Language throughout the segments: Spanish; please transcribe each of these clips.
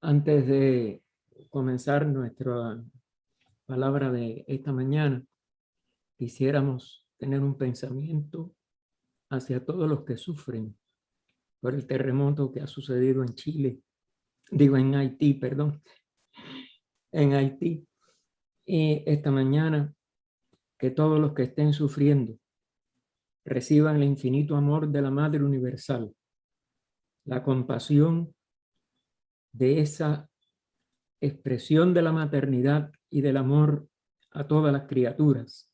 Antes de comenzar nuestra palabra de esta mañana, quisiéramos tener un pensamiento hacia todos los que sufren por el terremoto que ha sucedido en Chile, en Haití, perdón, en Haití. Y esta mañana, que todos los que estén sufriendo reciban el infinito amor de la Madre Universal, la compasión de esa expresión de la maternidad y del amor a todas las criaturas,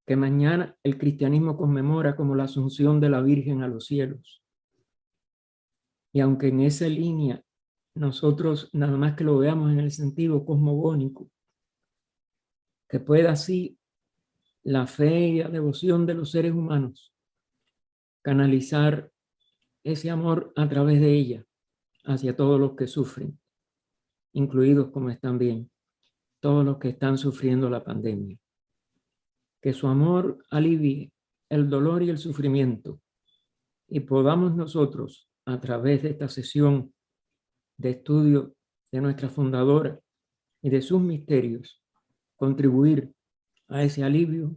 que mañana el cristianismo conmemora como la asunción de la Virgen a los cielos. Y aunque en esa línea nosotros nada más que lo veamos en el sentido cosmogónico, que pueda así la fe y la devoción de los seres humanos canalizar ese amor a través de ella hacia todos los que sufren, incluidos, como están bien, todos los que están sufriendo la pandemia. Que su amor alivie el dolor y el sufrimiento y podamos nosotros, a través de esta sesión de estudio de nuestra fundadora y de sus misterios, contribuir a ese alivio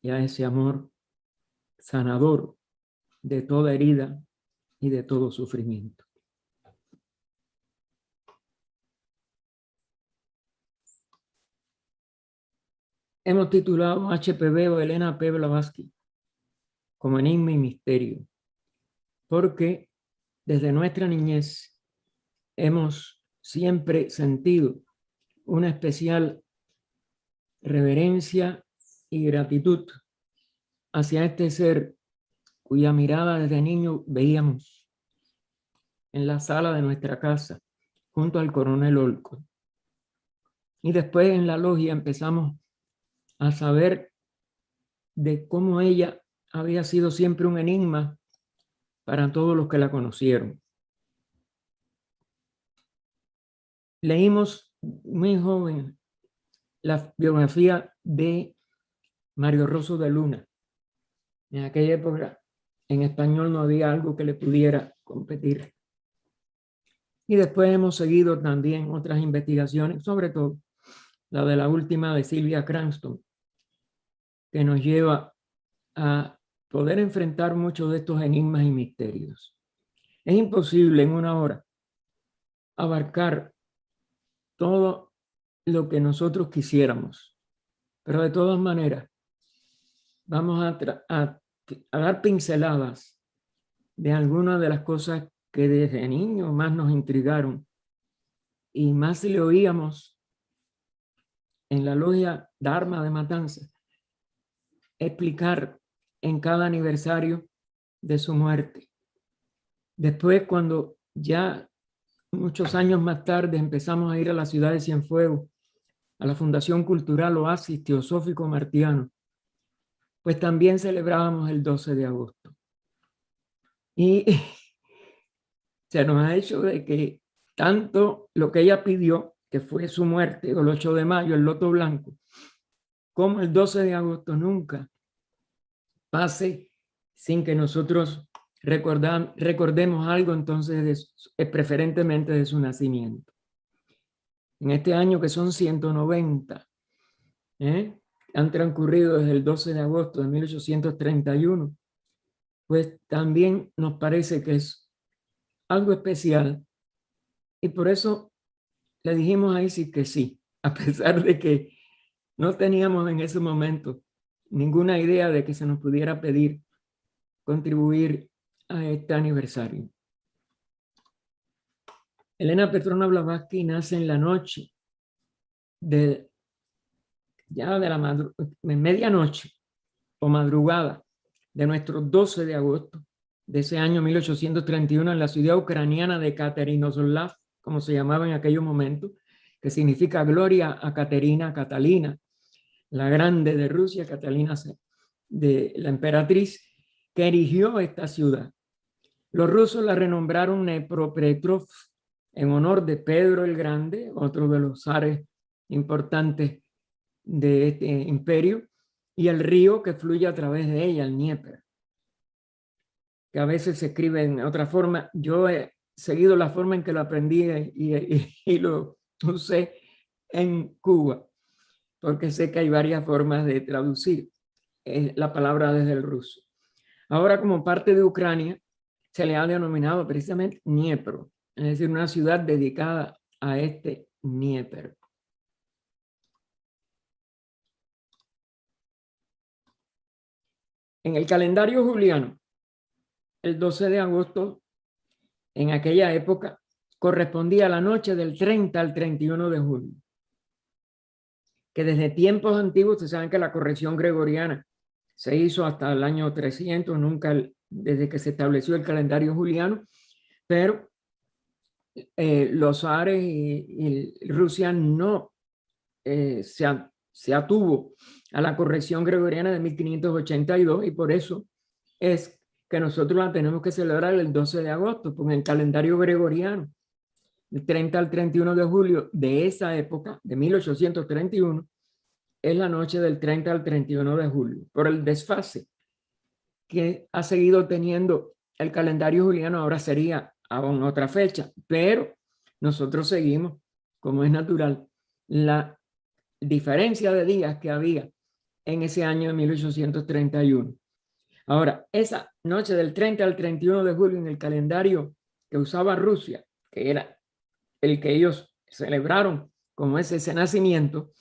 y a ese amor sanador de toda herida y de todo sufrimiento. Hemos titulado HPV o Elena P. Blavatsky como enigma y misterio, porque desde nuestra niñez hemos siempre sentido una especial reverencia y gratitud hacia este ser cuya mirada desde niño veíamos en la sala de nuestra casa junto al coronel Olco. Y después en la logia empezamos a saber de cómo ella había sido siempre un enigma para todos los que la conocieron. Leímos muy joven la biografía de Mario Rosso de Luna. En aquella época en español no había algo que le pudiera competir. Y después hemos seguido también otras investigaciones, sobre todo la de la última de Sylvia Cranston, que nos lleva a poder enfrentar muchos de estos enigmas y misterios. Es imposible en una hora abarcar todo lo que nosotros quisiéramos, pero de todas maneras vamos a dar pinceladas de algunas de las cosas que desde niños más nos intrigaron y más le oíamos en la logia Dharma de Matanzas explicar en cada aniversario de su muerte. Después, cuando ya muchos años más tarde empezamos a ir a la ciudad de Cienfuegos, a la Fundación Cultural Oasis Teosófico Martiano, pues también celebrábamos el 12 de agosto. Y se nos ha hecho de que tanto lo que ella pidió, que fue su muerte, el 8 de mayo, el loto blanco, como el 12 de agosto nunca pase sin que nosotros recordemos algo entonces preferentemente de su nacimiento. En este año que son 190, han transcurrido desde el 12 de agosto de 1831, pues también nos parece que es algo especial y por eso le dijimos a Isis que sí, a pesar de que no teníamos en ese momento ninguna idea de que se nos pudiera pedir contribuir a este aniversario. Elena Petrona Blavatsky nace en la noche de la medianoche o madrugada de nuestro 12 de agosto de ese año 1831 en la ciudad ucraniana de Katerinoslav, como se llamaba en aquellos momentos, que significa gloria a Caterina, Catalina, la grande de Rusia, Catalina de la emperatriz, que erigió esta ciudad. Los rusos la renombraron Dnepropetrovsk en honor de Pedro el Grande, otro de los zares importantes de este imperio, y el río que fluye a través de ella, el Dnieper, que a veces se escribe en otra forma. Yo seguido la forma en que lo aprendí y lo usé en Cuba, porque sé que hay varias formas de traducir la palabra desde el ruso. Ahora, como parte de Ucrania, se le ha denominado precisamente Dniepro, es decir, una ciudad dedicada a este Dnieper. En el calendario juliano, el 12 de agosto, en aquella época, correspondía a la noche del 30 al 31 de julio. Que desde tiempos antiguos, ustedes saben que la corrección gregoriana se hizo hasta el año 300, nunca desde que se estableció el calendario juliano, pero los zares y Rusia no se atuvo a la corrección gregoriana de 1582 y por eso es que nosotros la tenemos que celebrar el 12 de agosto, porque en el calendario gregoriano, el 30 al 31 de julio de esa época, de 1831, es la noche del 30 al 31 de julio, por el desfase que ha seguido teniendo el calendario juliano. Ahora sería aún otra fecha, pero nosotros seguimos, como es natural, la diferencia de días que había en ese año de 1831. Ahora, esa noche del 30 al 31 de julio en el calendario que usaba Rusia, que era el que ellos celebraron como ese nacimiento,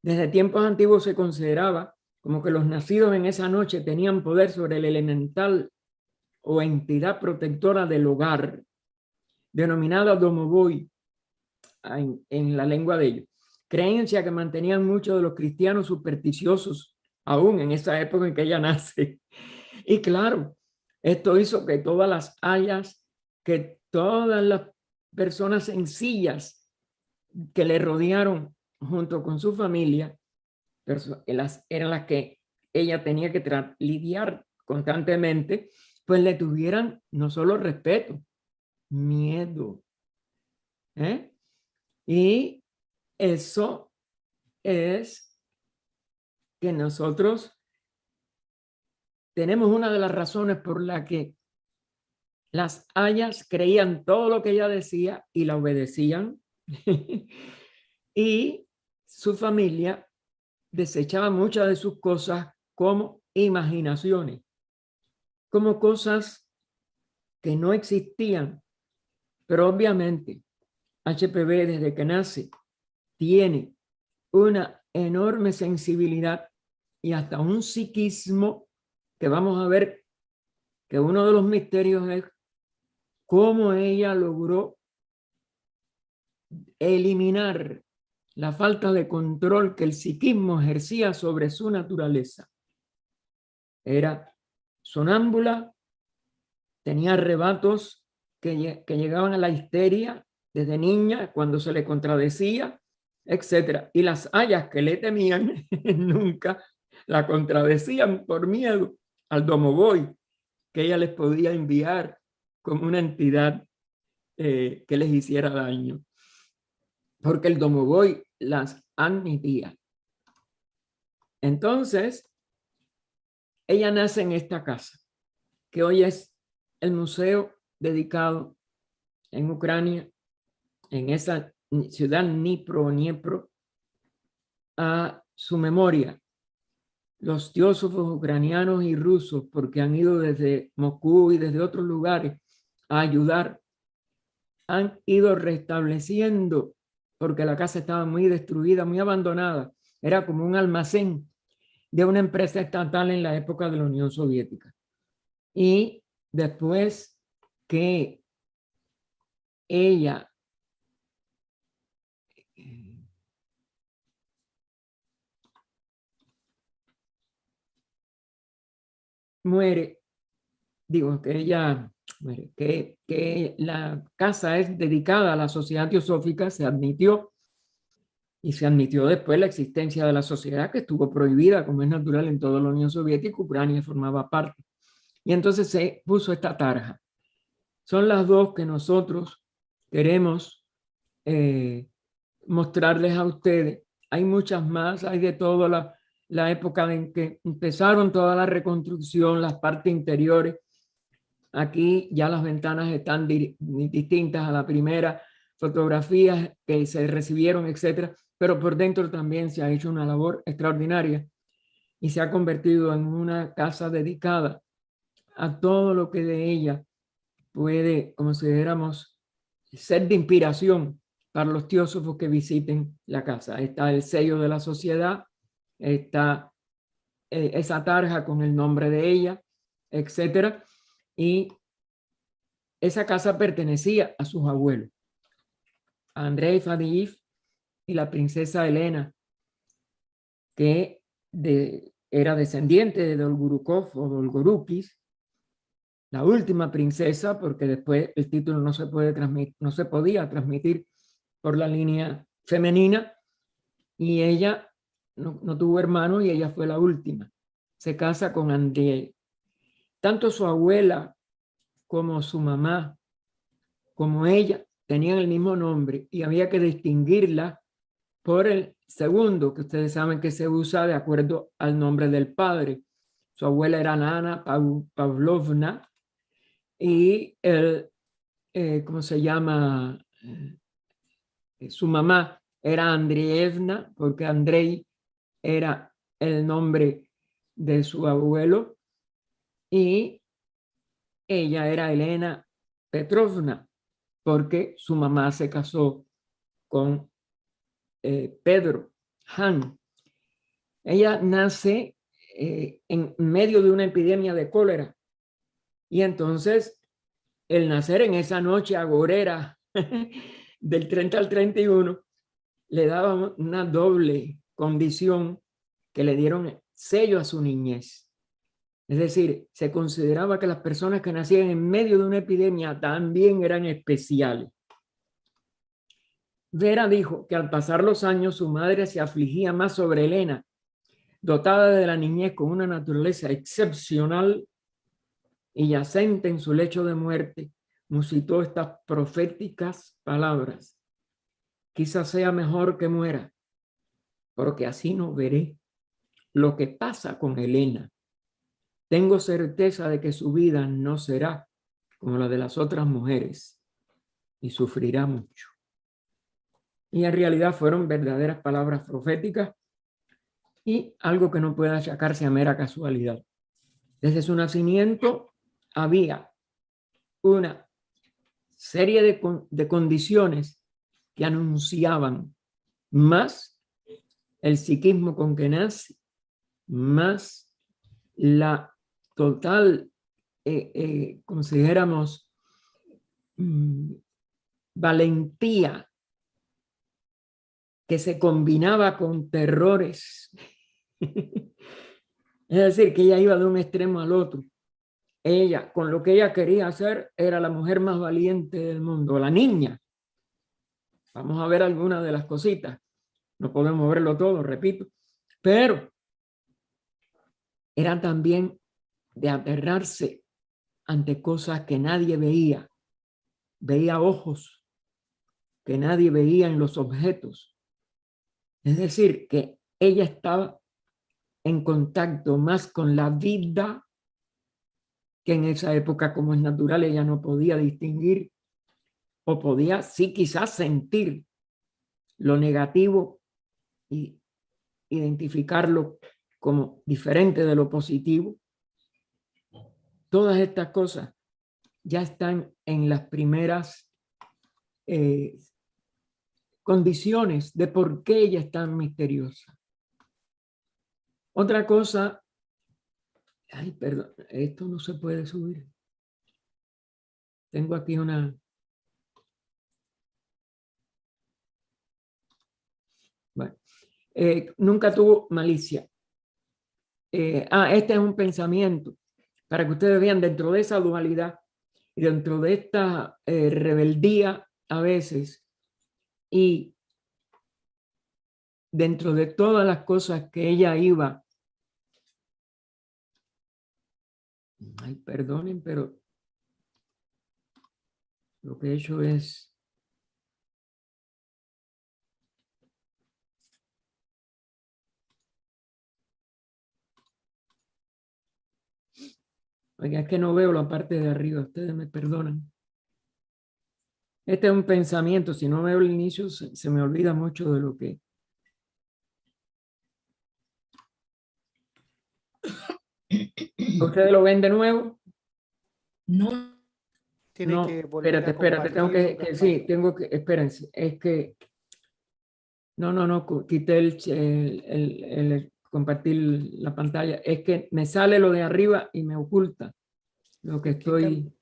desde tiempos antiguos se consideraba como que los nacidos en esa noche tenían poder sobre el elemental o entidad protectora del hogar, denominada domovoi en la lengua de ellos. Creencia que mantenían muchos de los cristianos supersticiosos aún en esa época en que ella nace. Y claro, esto hizo que todas las hayas, que todas las personas sencillas que le rodearon junto con su familia, eran las que ella tenía que lidiar constantemente, pues le tuvieran no solo respeto, miedo. Y eso es que nosotros tenemos una de las razones por la que las hayas creían todo lo que ella decía y la obedecían. Y su familia desechaba muchas de sus cosas como imaginaciones, como cosas que no existían. Pero obviamente HPV desde que nace tiene una enorme sensibilidad y hasta un psiquismo que vamos a ver que uno de los misterios es cómo ella logró eliminar la falta de control que el psiquismo ejercía sobre su naturaleza. Era sonámbula, tenía arrebatos que llegaban a la histeria desde niña cuando se le contradecía, etc. Y las hayas que le temían nunca la contradecían por miedo al domovoi que ella les podía enviar como una entidad que les hiciera daño. Porque el domovoi las admitía. Entonces, ella nace en esta casa, que hoy es el museo dedicado en Ucrania, en esa ciudad Dniepro, a su memoria. Los teósofos ucranianos y rusos, porque han ido desde Moscú y desde otros lugares a ayudar, han ido restableciendo, porque la casa estaba muy destruida, muy abandonada. Era como un almacén de una empresa estatal en la época de la Unión Soviética. Y después que ella muere, digo que ella muere, que la casa es dedicada a la Sociedad Teosófica, se admitió, y se admitió después la existencia de la sociedad, que estuvo prohibida, como es natural en toda la Unión Soviética. Ucrania formaba parte. Y entonces se puso esta tarja. Son las dos que nosotros queremos mostrarles a ustedes. Hay muchas más, hay de todo la época en que empezaron toda la reconstrucción, las partes interiores. Aquí ya las ventanas están distintas a la primera, fotografías que se recibieron, etcétera, pero por dentro también se ha hecho una labor extraordinaria y se ha convertido en una casa dedicada a todo lo que de ella puede, como si dijéramos, ser de inspiración para los teósofos que visiten la casa. Está el sello de la sociedad, está esa tarja con el nombre de ella, etcétera. Y esa casa pertenecía a sus abuelos, a Andrei Fadiev y la princesa Elena, que era descendiente de Dolgorukov o Dolgorukis, la última princesa, porque después el título no se no se podía transmitir por la línea femenina, y ella no tuvo hermano y ella fue la última. Se casa con Andrei. Tanto su abuela como su mamá, como ella, tenían el mismo nombre y había que distinguirla por el segundo, que ustedes saben que se usa de acuerdo al nombre del padre. Su abuela era Nana Pavlovna y ¿cómo se llama? Su mamá era Andreevna, porque Andrei era el nombre de su abuelo, y ella era Elena Petrovna, porque su mamá se casó con Pedro Han. Ella nace en medio de una epidemia de cólera, y entonces el nacer en esa noche agorera del 30 al 31 le daba una doble condición que le dieron sello a su niñez. Es decir, se consideraba que las personas que nacían en medio de una epidemia también eran especiales. Vera dijo que al pasar los años su madre se afligía más sobre Elena, dotada de la niñez con una naturaleza excepcional y yacente en su lecho de muerte, musitó estas proféticas palabras: quizás sea mejor que muera, porque así no veré lo que pasa con Elena. Tengo certeza de que su vida no será como la de las otras mujeres y sufrirá mucho. Y en realidad fueron verdaderas palabras proféticas y algo que no puede achacarse a mera casualidad. Desde su nacimiento había una serie de condiciones que anunciaban más el psiquismo con que nace, más la total, consideramos, valentía que se combinaba con terrores. Es decir, que ella iba de un extremo al otro. Ella, con lo que ella quería hacer, era la mujer más valiente del mundo, la niña. Vamos a ver algunas de las cositas. No podemos verlo todo, repito. Pero era también de aterrarse ante cosas que nadie veía. Veía ojos que nadie veía en los objetos. Es decir, que ella estaba en contacto más con la vida, que en esa época, como es natural, ella no podía distinguir, o podía sí quizás sentir lo negativo y identificarlo como diferente de lo positivo. Todas estas cosas ya están en las primeras condiciones de por qué ella es tan misteriosa. Otra cosa, ay, perdón, esto no se puede subir. Tengo aquí una... Bueno, nunca tuvo malicia. Este es un pensamiento para que ustedes vean dentro de esa dualidad y dentro de esta rebeldía a veces, y dentro de todas las cosas que ella iba, ay, perdonen, pero lo que he hecho es... Oiga, es que no veo la parte de arriba, ustedes me perdonan. Este es un pensamiento, si no veo el inicio, se me olvida mucho de lo que... ¿Ustedes lo ven de nuevo? No. Tiene No, que volver a espérate, tengo compartir, que Gaspar. sí, tengo que, espérense, es que, no, quité el compartir la pantalla, es que me sale lo de arriba y me oculta lo que Es que estoy,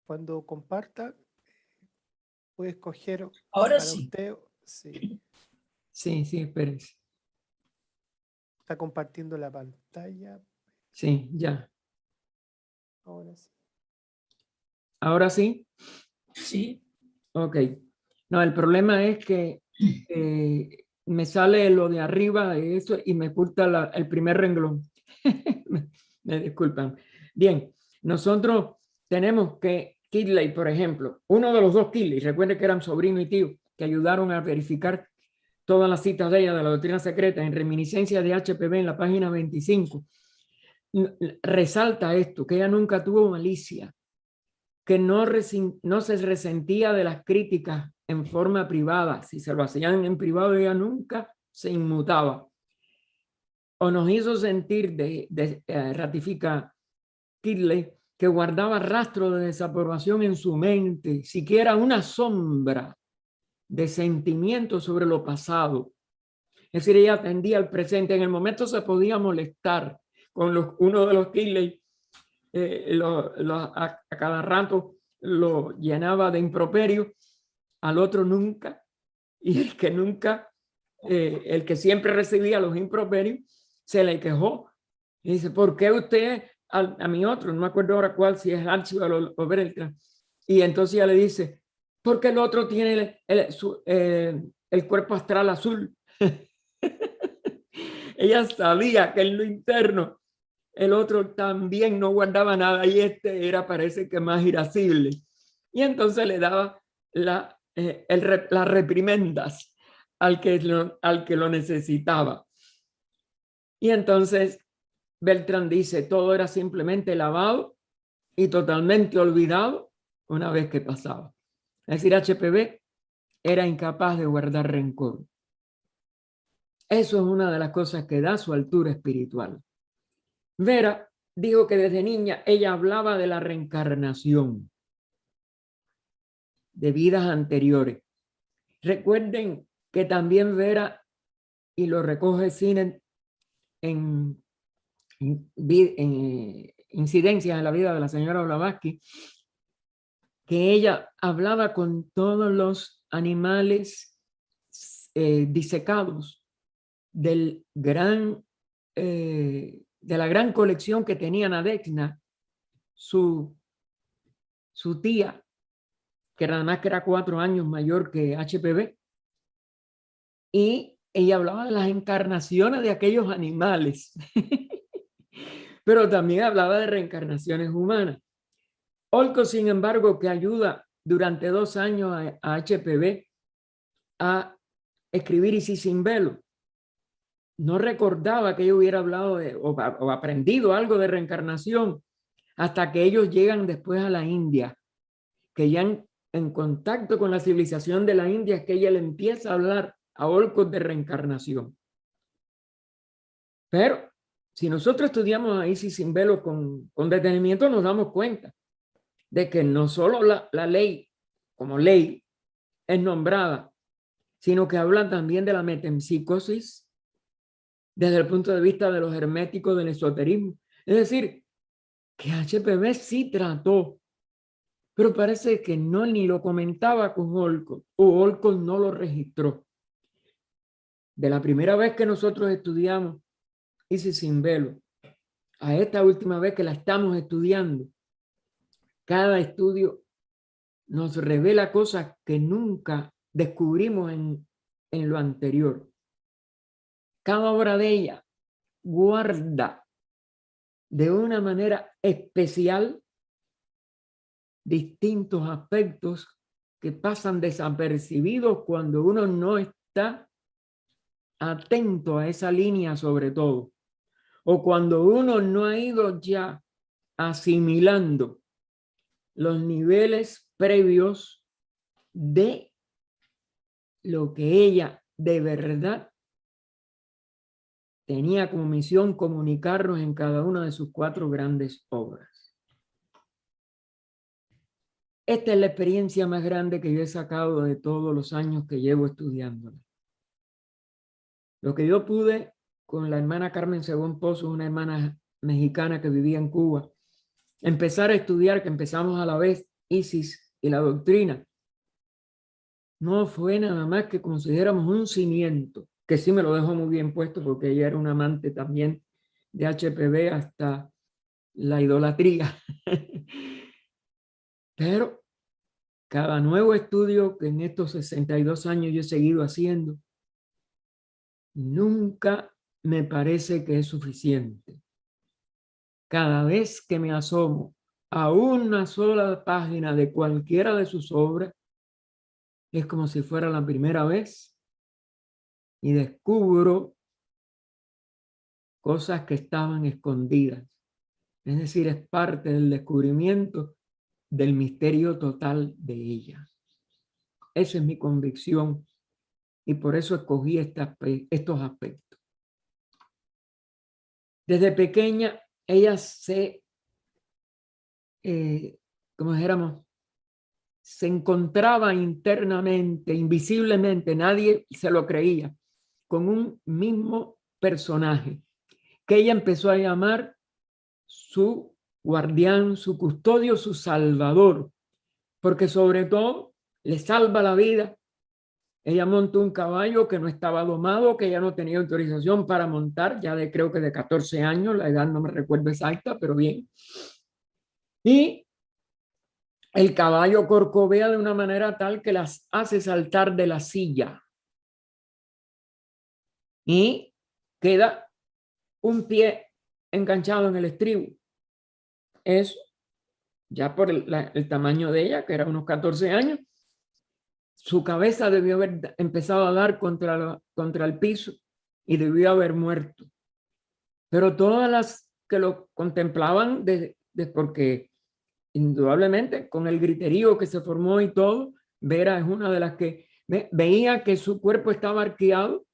cuando comparta, puede escoger Ahora para sí. usted. Sí, sí, espérense, está compartiendo la pantalla. sí, ya, Ahora sí. ahora sí, Sí. ok, no, el problema es que me sale lo de arriba de eso y me oculta el primer renglón. Me disculpan. Bien, nosotros tenemos que Kidley, por ejemplo, uno de los dos Kidley, recuerden que eran sobrino y tío, que ayudaron a verificar todas las citas de ella de la doctrina secreta en reminiscencia de HPV en la página 25, resalta esto, que ella nunca tuvo malicia, que no se resentía de las críticas en forma privada. Si se lo hacían en privado, ella nunca se inmutaba. O nos hizo sentir, ratifica Kidley, que guardaba rastro de desaprobación en su mente, siquiera una sombra de sentimiento sobre lo pasado. Es decir, ella atendía al presente. En el momento se podía molestar con uno de los Kidley, a cada rato lo llenaba de improperio, al otro nunca, y el que siempre recibía los improperios, se le quejó y dice, ¿por qué usted a mi otro, no me acuerdo ahora cuál, si es Archibald o Bertrand? Y entonces ella le dice, porque el otro tiene el cuerpo astral azul. Ella sabía que en lo interno el otro también no guardaba nada y este era, parece que más irascible. Y entonces le daba las reprimendas al que lo necesitaba. Y entonces Beltrán dice, todo era simplemente lavado y totalmente olvidado una vez que pasaba. Es decir, HPV era incapaz de guardar rencor. Eso es una de las cosas que da su altura espiritual. Vera dijo que desde niña ella hablaba de la reencarnación, de vidas anteriores. Recuerden que también Vera, y lo recoge Sinek en incidencias en la vida de la señora Blavatsky, que ella hablaba con todos los animales disecados de la gran colección que tenía Nadezhda, su tía, que además que era 4 años mayor que HPV, y ella hablaba de las encarnaciones de aquellos animales, pero también hablaba de reencarnaciones humanas. Olco, sin embargo, que ayuda durante 2 años a HPV a escribir Isis sin velo, no recordaba que yo hubiera hablado o aprendido algo de reencarnación hasta que ellos llegan después a la India, que ya en contacto con la civilización de la India es que ella le empieza a hablar a Olcott de reencarnación. Pero si nosotros estudiamos a Isis sin velo con detenimiento, nos damos cuenta de que no solo la ley como ley es nombrada, sino que habla también de la metempsicosis desde el punto de vista de los herméticos del esoterismo. Es decir, que HPV sí trató, pero parece que no ni lo comentaba con Olcott, o Olcott no lo registró. De la primera vez que nosotros estudiamos Isis sin velo a esta última vez que la estamos estudiando, cada estudio nos revela cosas que nunca descubrimos en lo anterior. Cada obra de ella guarda de una manera especial distintos aspectos que pasan desapercibidos cuando uno no está atento a esa línea sobre todo, o cuando uno no ha ido ya asimilando los niveles previos de lo que ella de verdad tenía como misión comunicarnos en cada una de sus 4 grandes obras. Esta es la experiencia más grande que yo he sacado de todos los años que llevo estudiándola. Lo que yo pude con la hermana Carmen Según Pozo, una hermana mexicana que vivía en Cuba, empezar a estudiar, que empezamos a la vez Isis y la doctrina, no fue nada más que consideramos un cimiento, que sí me lo dejó muy bien puesto porque ella era un amante también de HPV hasta la idolatría. Pero cada nuevo estudio que en estos 62 años yo he seguido haciendo, nunca me parece que es suficiente. Cada vez que me asomo a una sola página de cualquiera de sus obras, es como si fuera la primera vez y descubro cosas que estaban escondidas. Es decir, es parte del descubrimiento del misterio total de ella. Esa es mi convicción y por eso escogí estos aspectos. Desde pequeña, ella como dijéramos, se encontraba internamente, invisiblemente, nadie se lo creía, con un mismo personaje que ella empezó a llamar su guardián, su custodio, su salvador, porque sobre todo le salva la vida. Ella montó un caballo que no estaba domado, que ella no tenía autorización para montar, ya creo que de 14 años, la edad no me recuerdo exacta, pero bien. Y el caballo corcovea de una manera tal que las hace saltar de la silla. Y queda un pie enganchado en el estribo. Eso, ya por el tamaño de ella, que era unos 14 años, su cabeza debió haber empezado a dar contra el piso y debió haber muerto. Pero todas las que lo contemplaban, porque indudablemente con el griterío que se formó y todo, Vera es una de las que veía que su cuerpo estaba arqueado,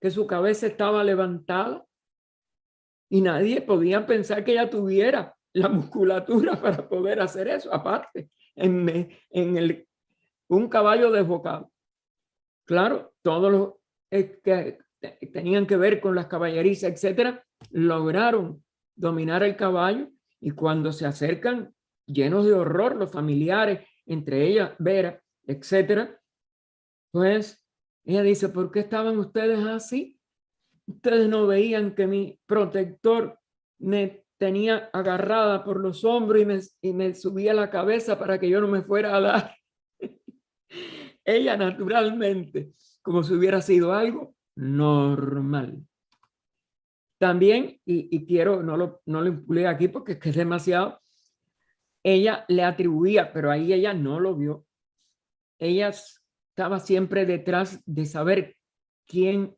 que su cabeza estaba levantada y nadie podía pensar que ella tuviera la musculatura para poder hacer eso, aparte, un caballo desbocado. Claro, todos los que tenían que ver con las caballerizas, etcétera, lograron dominar el caballo y cuando se acercan llenos de horror los familiares, entre ellas Vera, etcétera, pues ella dice, ¿por qué estaban ustedes así? Ustedes no veían que mi protector me tenía agarrada por los hombros y me subía la cabeza para que yo no me fuera a dar. Ella naturalmente, como si hubiera sido algo normal. También, y quiero, no lo incluí aquí porque es que es demasiado, ella le atribuía, pero ahí ella no lo vio. Ella estaba siempre detrás de saber quién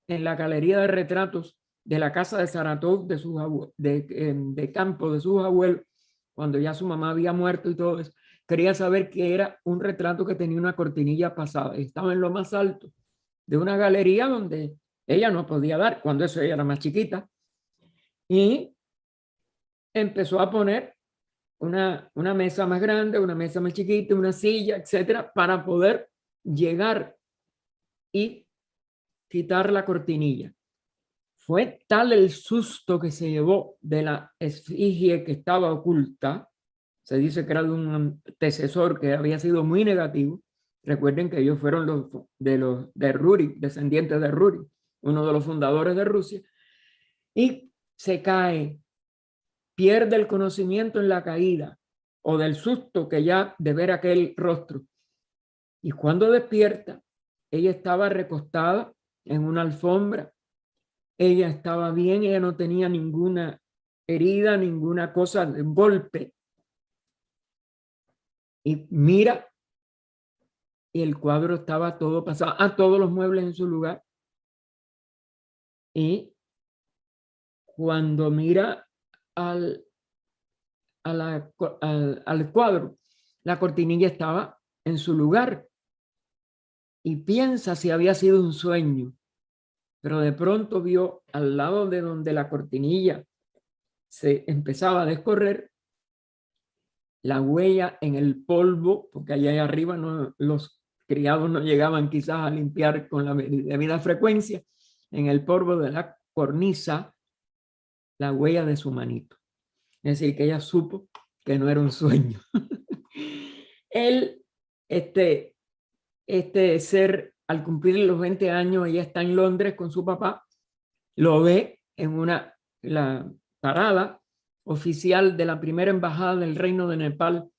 en la galería de retratos de la casa de Saratov, de campo de sus abuelos, cuando ya su mamá había muerto y todo eso, quería saber que era un retrato que tenía una cortinilla pasada. Estaba en lo más alto de una galería donde ella no podía dar, cuando eso ella era más chiquita. Y empezó a poner una mesa más grande, una mesa más chiquita, una silla, etcétera, para poder llegar y quitar la cortinilla. Fue tal el susto que se llevó de la efigie que estaba oculta. Se dice que era de un antecesor que había sido muy negativo. Recuerden que ellos fueron de Rurik, descendientes de Rurik, uno de los fundadores de Rusia. Y se cae, pierde el conocimiento en la caída o del susto que ya de ver aquel rostro. Y cuando despierta, ella estaba recostada en una alfombra. Ella estaba bien, ella no tenía ninguna herida, ninguna cosa de golpe. Y mira, y el cuadro estaba todo pasado, todos los muebles en su lugar. Y cuando mira al al cuadro. La cortinilla estaba en su lugar y piensa si había sido un sueño, pero de pronto vio al lado de donde la cortinilla se empezaba a descorrer la huella en el polvo, porque allá arriba los criados no llegaban quizás a limpiar con la debida frecuencia, en el polvo de la cornisa, la huella de su manito. Es decir, que ella supo que no era un sueño. Él, este ser, al cumplir los 20 años, ella está en Londres con su papá, lo ve en la parada oficial de la primera embajada del Reino de Nepal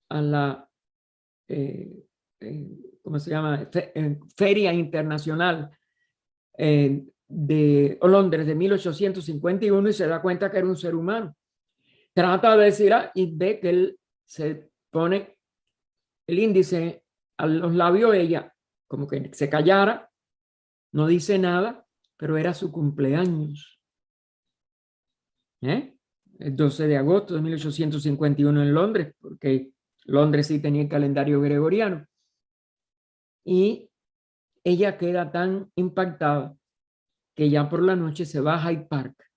a la, ¿cómo se llama? Feria Internacional de Londres de 1851 y se da cuenta que era un ser humano. Trata de decir y ve que él se pone el índice a los labios, ella como que se callara, no dice nada, pero era su cumpleaños. El 12 de agosto de 1851 en Londres, porque Londres sí tenía el calendario gregoriano. Y ella queda tan impactada que ya por la noche se va a Hyde Park,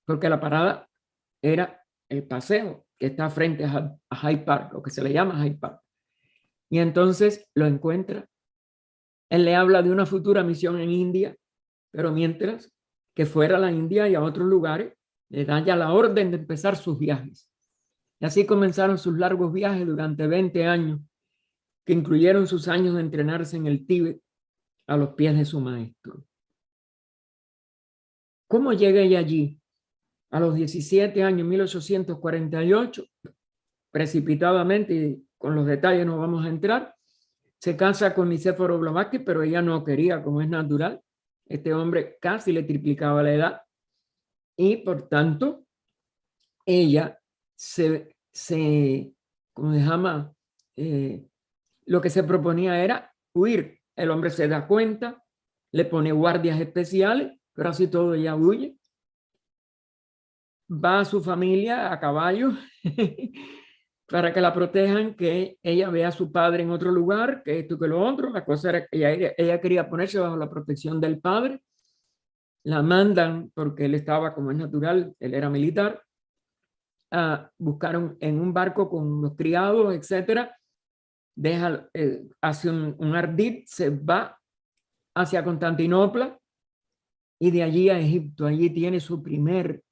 porque la parada era el paseo que está frente a Hyde Park, lo que se le llama Hyde Park. Y entonces lo encuentra. Él le habla de una futura misión en India, pero mientras que fuera a la India y a otros lugares, le da ya la orden de empezar sus viajes. Y así comenzaron sus largos viajes durante 20 años, que incluyeron sus años de entrenarse en el Tíbet a los pies de su maestro. ¿Cómo llega ella allí? A los 17 años, 1848, precipitadamente, y con los detalles no vamos a entrar, se casa con Nicéforo Blavatsky, pero ella no quería, como es natural. Este hombre casi le triplicaba la edad y por tanto ella ¿cómo se llama? Lo que se proponía era huir. El hombre se da cuenta, le pone guardias especiales, pero así todo ella huye. Va a su familia a caballo para que la protejan, que ella vea a su padre en otro lugar, que esto, que lo otro. La cosa era que ella quería ponerse bajo la protección del padre. La mandan, porque él estaba, como es natural, él era militar, a buscar en un barco con los criados, etcétera. Hace un ardid, se va hacia Constantinopla y de allí a Egipto. Allí tiene su primer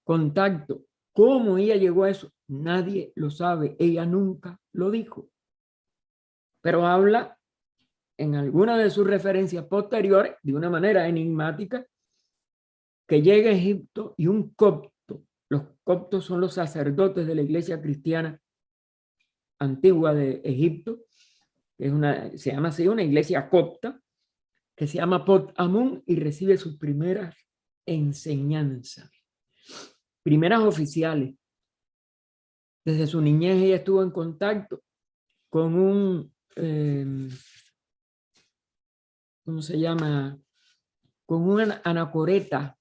contacto. ¿Cómo ella llegó a eso? Nadie lo sabe. Ella nunca lo dijo. Pero habla en alguna de sus referencias posteriores, de una manera enigmática, que llega a Egipto y un copto. Los coptos son los sacerdotes de la iglesia cristiana antigua de Egipto. Se llama así, una iglesia copta, que se llama Pot Amun, y recibe sus primeras enseñanzas. Primeras oficiales. Desde su niñez ella estuvo en contacto con un, ¿cómo se llama? Con una anacoreta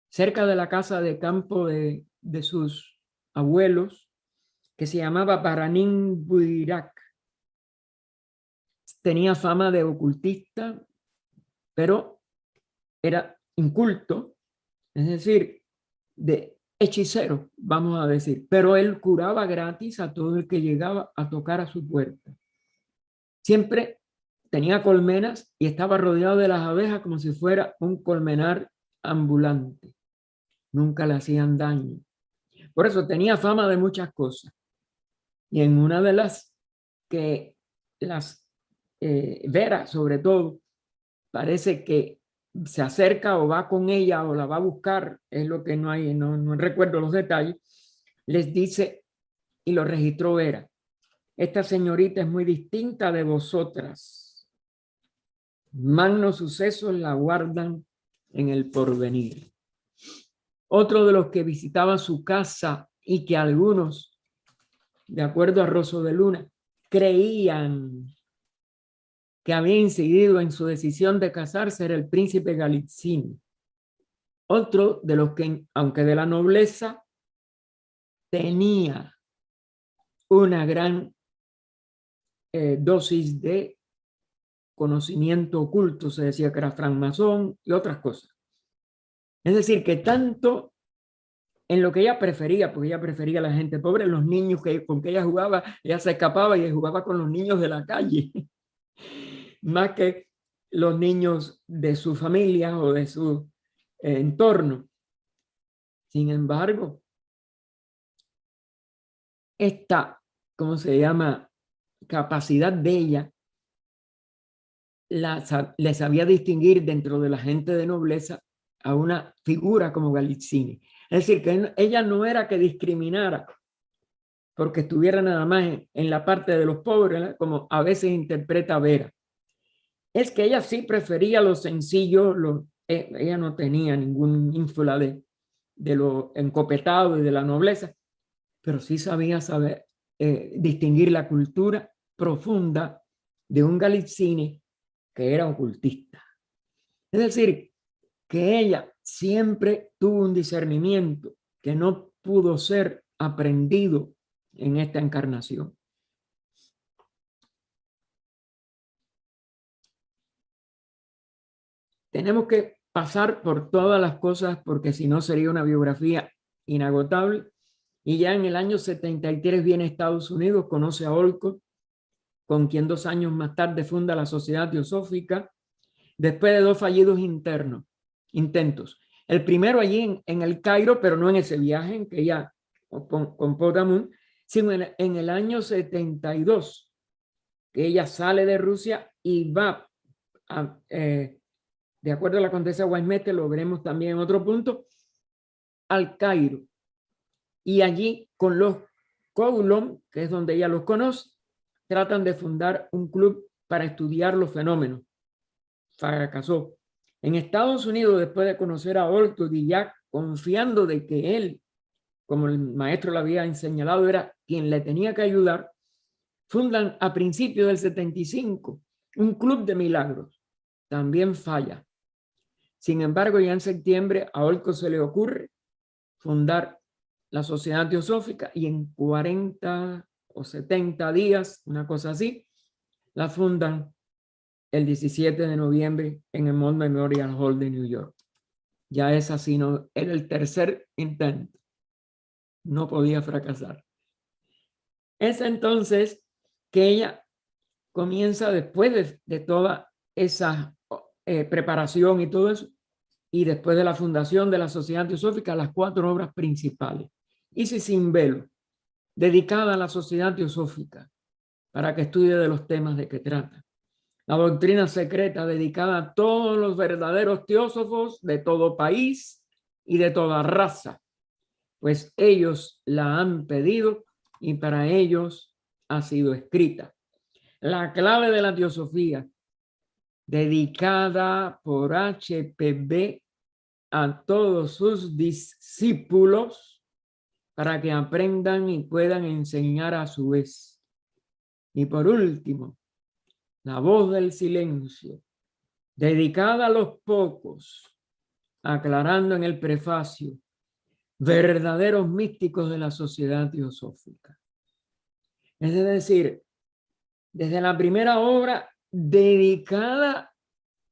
cerca de la casa de campo de sus abuelos, que se llamaba Paranin Buirak. Tenía fama de ocultista, pero era inculto, es decir, de hechicero, vamos a decir, pero él curaba gratis a todo el que llegaba a tocar a su puerta. Siempre tenía colmenas y estaba rodeado de las abejas como si fuera un colmenar ambulante. Nunca le hacían daño. Por eso tenía fama de muchas cosas. Y en una de las que Vera, sobre todo, parece que se acerca o va con ella o la va a buscar, es lo que no recuerdo los detalles, les dice, y lo registró Vera: esta señorita es muy distinta de vosotras. Magnos sucesos la guardan en el porvenir. Otro de los que visitaba su casa y que algunos, de acuerdo a Rosso de Luna, creían que había incidido en su decisión de casarse era el príncipe Galitzin. Otro de los que, aunque de la nobleza, tenía una gran dosis de conocimiento oculto, se decía que era francmasón y otras cosas. Es decir, que tanto en lo que ella prefería, porque ella prefería a la gente pobre, los niños con que ella jugaba, ella se escapaba y jugaba con los niños de la calle, más que los niños de su familia o de su entorno. Sin embargo, esta, ¿cómo se llama?, capacidad de ella le sabía distinguir dentro de la gente de nobleza a una figura como Galitzini. Es decir, que ella no era que discriminara porque estuviera nada más en la parte de los pobres, ¿verdad?, como a veces interpreta Vera. Es que ella sí prefería lo sencillo, ella no tenía ningún ínfula de lo encopetado y de la nobleza, pero sí sabía distinguir la cultura profunda de un Galitzini que era ocultista. Es decir, que ella siempre tuvo un discernimiento que no pudo ser aprendido en esta encarnación. Tenemos que pasar por todas las cosas porque si no sería una biografía inagotable. Y ya en el año 73 viene a Estados Unidos, conoce a Olcott, con quien 2 años más tarde funda la Sociedad Teosófica, después de 2 fallidos intentos. El primero allí en el Cairo, pero no en ese viaje en que ella con Potamun, sino en el año 72, que ella sale de Rusia y va de acuerdo a la condesa Guaymete, lo veremos también en otro punto, al Cairo. Y allí con los Coulomb, que es donde ella los conoce, tratan de fundar un club para estudiar los fenómenos. Fracasó. En Estados Unidos, después de conocer a Olcott y ya confiando de que él, como el maestro le había señalado, era quien le tenía que ayudar, fundan a principios del 75 un club de milagros. También falla. Sin embargo, ya en septiembre a Olcott se le ocurre fundar la Sociedad Teosófica y en 40 o 70 días, una cosa así, la fundan el 17 de noviembre en el Mount Memorial Hall de New York. Ya es así, no, era el tercer intento. No podía fracasar. Es entonces que ella comienza después de toda esa preparación y todo eso, y después de la fundación de la Sociedad Teosófica, las 4 obras principales. Isis sin velo, dedicada a la Sociedad Teosófica, para que estudie de los temas de que trata. La doctrina secreta, dedicada a todos los verdaderos teósofos de todo país y de toda raza, pues ellos la han pedido y para ellos ha sido escrita. La clave de la teosofía, dedicada por HPB a todos sus discípulos para que aprendan y puedan enseñar a su vez. Y por último, la voz del silencio, dedicada a los pocos, aclarando en el prefacio, verdaderos místicos de la Sociedad Teosófica. Es decir, desde la primera obra dedicada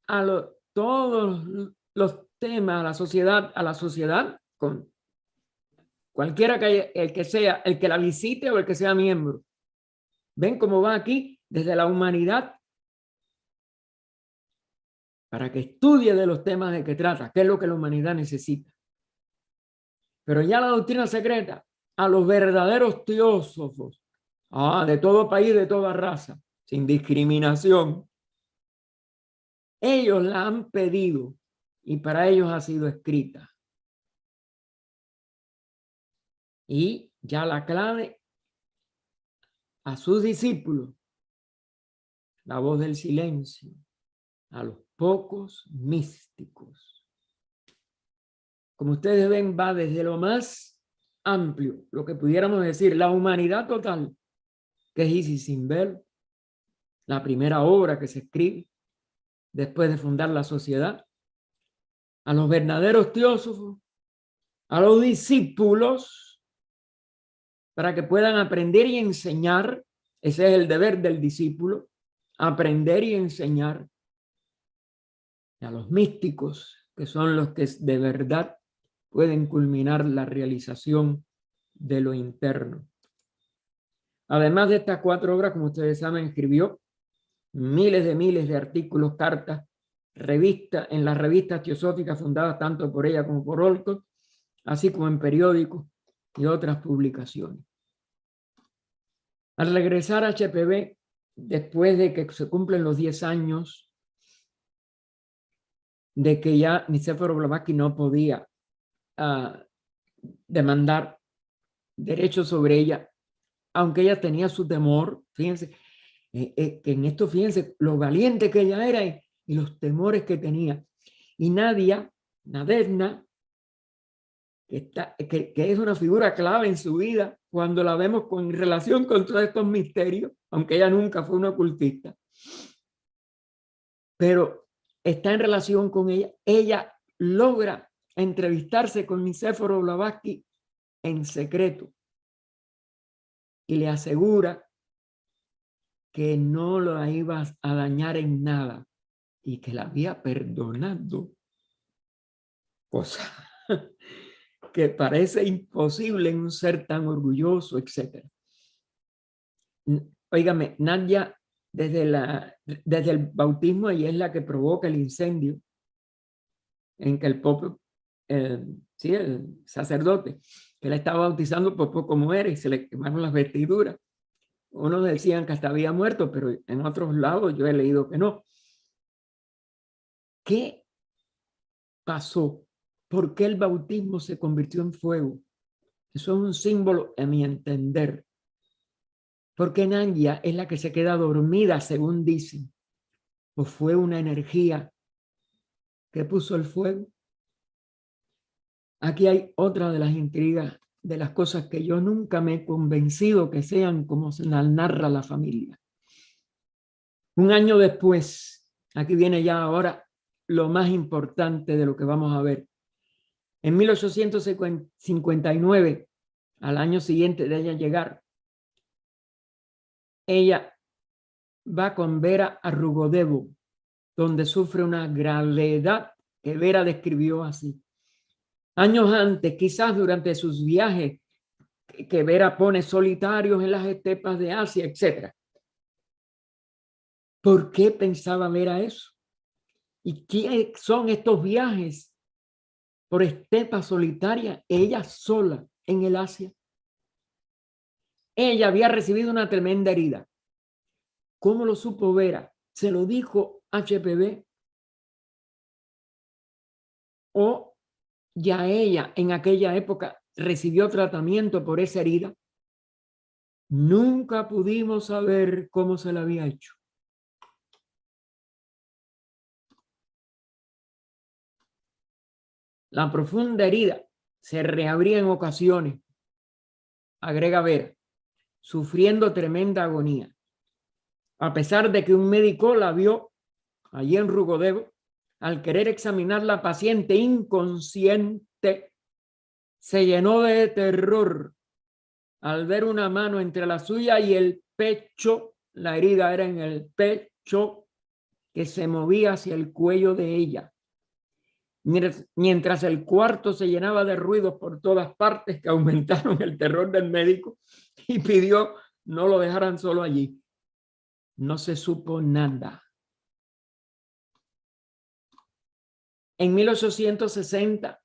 a todos los temas, a la sociedad, con cualquiera el que sea, el que la visite o el que sea miembro. ¿Ven cómo va aquí? Desde la humanidad, para que estudie de los temas de que trata, qué es lo que la humanidad necesita. Pero ya la doctrina secreta, a los verdaderos teósofos, de todo país, de toda raza, sin discriminación, ellos la han pedido y para ellos ha sido escrita. Y ya la clave a sus discípulos, la voz del silencio, a los pocos místicos. Como ustedes ven, va desde lo más amplio, lo que pudiéramos decir, la humanidad total, que es Isis sin velo, la primera obra que se escribe después de fundar la sociedad, a los verdaderos teósofos, a los discípulos para que puedan aprender y enseñar. Ese es el deber del discípulo, aprender y enseñar a los místicos, que son los que de verdad pueden culminar la realización de lo interno. Además de estas 4 obras, como ustedes saben, escribió miles de artículos, cartas, revistas, en las revistas teosóficas fundadas tanto por ella como por Olcott, así como en periódicos y otras publicaciones. Al regresar a HPB, después de que se cumplen los 10 años de que ya Nicéforo Blavatsky no podía demandar derechos sobre ella, aunque ella tenía su temor, fíjense, que en esto fíjense lo valiente que ella era y los temores que tenía. Y Nadezhda, que es una figura clave en su vida, cuando la vemos con relación con todos estos misterios, aunque ella nunca fue una ocultista, pero está en relación con ella logra entrevistarse con Nicéforo Blavatsky en secreto y le asegura que no la iba a dañar en nada y que la había perdonado, cosa que parece imposible en un ser tan orgulloso, etc. Óigame, Nadia, desde el bautismo, ella es la que provoca el incendio en que el Pope, el sacerdote, que la estaba bautizando por poco muere y se le quemaron las vestiduras. Unos decían que hasta había muerto, pero en otros lados yo he leído que no. ¿Qué pasó? ¿Por qué el bautismo se convirtió en fuego? Eso es un símbolo, a mi entender. Porque Nadia es la que se queda dormida, según dicen. ¿O fue una energía que puso el fuego? Aquí hay otra de las intrigas, de las cosas que yo nunca me he convencido que sean como se narra la familia. Un año después, aquí viene ya ahora lo más importante de lo que vamos a ver. En 1859, al año siguiente de ella llegar, ella va con Vera a Rugodevo, donde sufre una gravedad que Vera describió así. Años antes, quizás durante sus viajes, que Vera pone solitarios en las estepas de Asia, etc. ¿Por qué pensaba Vera eso? ¿Y qué son estos viajes por estepas solitarias, ella sola en el Asia? Ella había recibido una tremenda herida. ¿Cómo lo supo Vera? ¿Se lo dijo HPB? ¿O ya ella en aquella época recibió tratamiento por esa herida? Nunca pudimos saber cómo se la había hecho. La profunda herida se reabría en ocasiones, agrega Vera, sufriendo tremenda agonía. A pesar de que un médico la vio allí en Rugodevo, al querer examinar la paciente inconsciente, se llenó de terror al ver una mano entre la suya y el pecho. La herida era en el pecho, que se movía hacia el cuello de ella. Mientras el cuarto se llenaba de ruidos por todas partes que aumentaron el terror del médico y pidió no lo dejaran solo allí. No se supo nada. En 1860,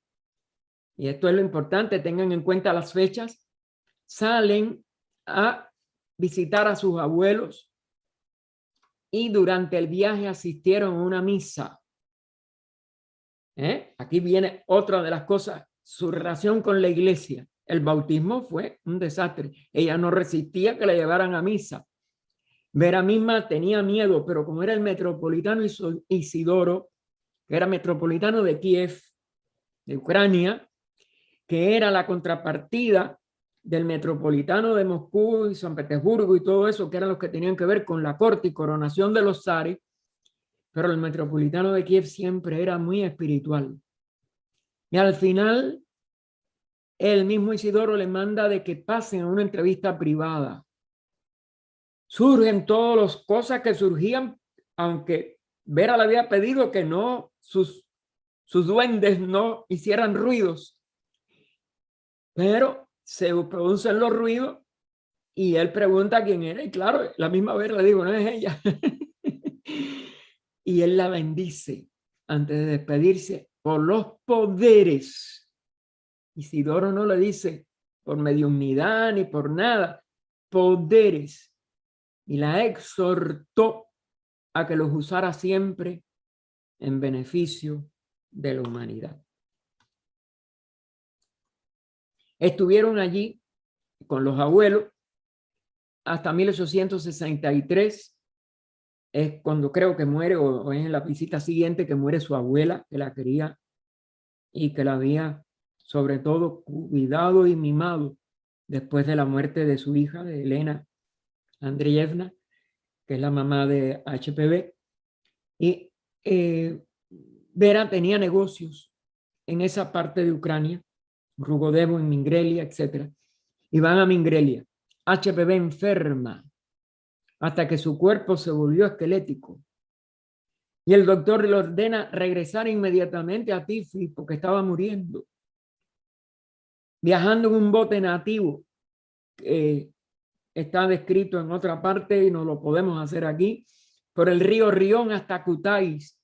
y esto es lo importante, tengan en cuenta las fechas, salen a visitar a sus abuelos y durante el viaje asistieron a una misa. Aquí viene otra de las cosas, su relación con la iglesia. El bautismo fue un desastre. Ella no resistía que la llevaran a misa. Vera misma tenía miedo, pero como era el metropolitano Isidoro, que era metropolitano de Kiev, de Ucrania, que era la contrapartida del metropolitano de Moscú y San Petersburgo y todo eso, que eran los que tenían que ver con la corte y coronación de los zares, pero el metropolitano de Kiev siempre era muy espiritual. Y al final, el mismo Isidoro le manda de que pasen a una entrevista privada. Surgen todas las cosas que surgían, aunque Vera le había pedido que no, sus duendes no hicieran ruidos. Pero se producen los ruidos y él pregunta quién era. Y claro, la misma Vera le digo, no es ella. Y él la bendice antes de despedirse por los poderes. Isidoro no le dice por mediunidad ni por nada, poderes. Y la exhortó a que los usara siempre en beneficio de la humanidad. Estuvieron allí con los abuelos hasta 1863, es cuando creo que muere, o es en la visita siguiente que muere su abuela, que la quería y que la había sobre todo cuidado y mimado después de la muerte de su hija, de Elena Andreyevna, que es la mamá de HPV. Y Vera tenía negocios en esa parte de Ucrania, Rugodevo, en Mingrelia, etc. Y van a Mingrelia. HPV enferma hasta que su cuerpo se volvió esquelético. Y el doctor le ordena regresar inmediatamente a Tiflis porque estaba muriendo. Viajando en un bote nativo que está descrito en otra parte y no lo podemos hacer aquí, por el río Rión hasta Kutaïs.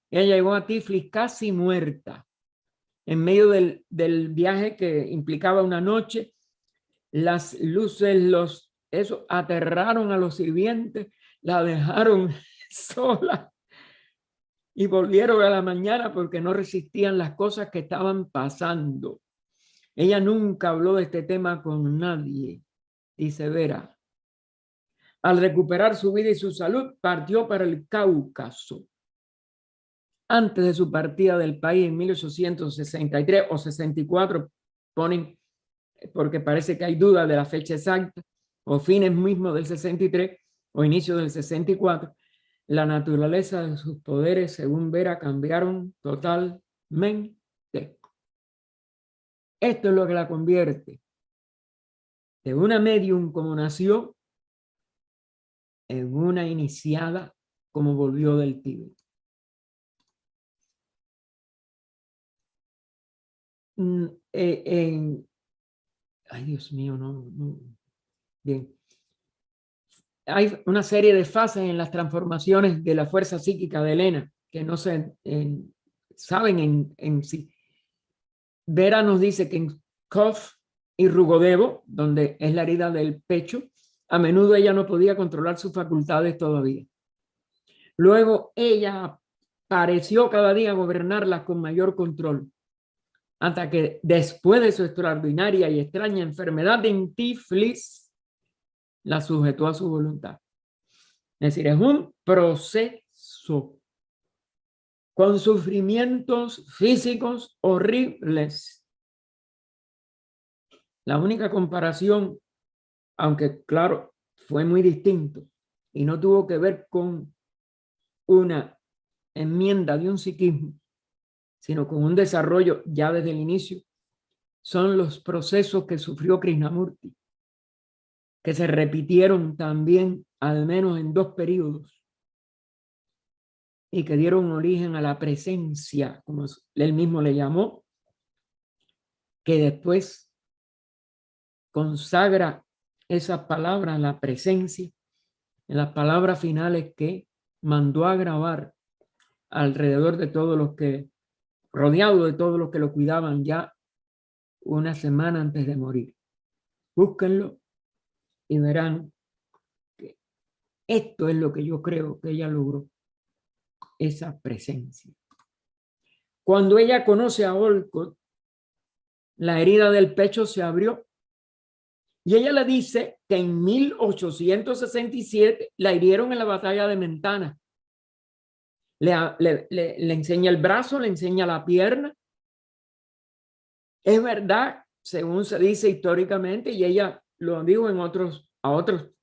Ella llegó a Tiflis casi muerta. En medio del viaje que implicaba una noche, las luces, eso aterraron a los sirvientes, la dejaron sola y volvieron a la mañana porque no resistían las cosas que estaban pasando. Ella nunca habló de este tema con nadie, dice Vera. Al recuperar su vida y su salud, partió para el Cáucaso. Antes de su partida del país en 1863 o 64, ponen, porque parece que hay duda de la fecha exacta, o fines mismo del 63 o inicio del 64, la naturaleza de sus poderes, según Vera, cambiaron totalmente. Esto es lo que la convierte de una medium como nació en una iniciada como volvió del Tíbet. Ay, Dios mío, no. Bien. Hay una serie de fases en las transformaciones de la fuerza psíquica de Elena que no se saben en sí. Vera nos dice que en Kof y Rugodevo, donde es la herida del pecho, a menudo ella no podía controlar sus facultades todavía. Luego ella pareció cada día gobernarlas con mayor control, hasta que después de su extraordinaria y extraña enfermedad en Tiflis, la sujetó a su voluntad. Es decir, es un proceso con sufrimientos físicos horribles. La única comparación, aunque claro, fue muy distinto y no tuvo que ver con una enmienda de un psiquismo, sino con un desarrollo ya desde el inicio, son los procesos que sufrió Krishnamurti, que se repitieron también al menos en 2 periodos y que dieron origen a la presencia, como él mismo le llamó, que después consagra esa palabra, la presencia, en las palabras finales que mandó a grabar alrededor de todos los que, rodeado de todos los que lo cuidaban ya una semana antes de morir. Búsquenlo y verán que esto es lo que yo creo que ella logró, esa presencia. Cuando ella conoce a Olcott, la herida del pecho se abrió y ella le dice que en 1867 la hirieron en la batalla de Mentana. Le enseña el brazo, le enseña la pierna. Es verdad, según se dice históricamente, y ella lo dijo a otros,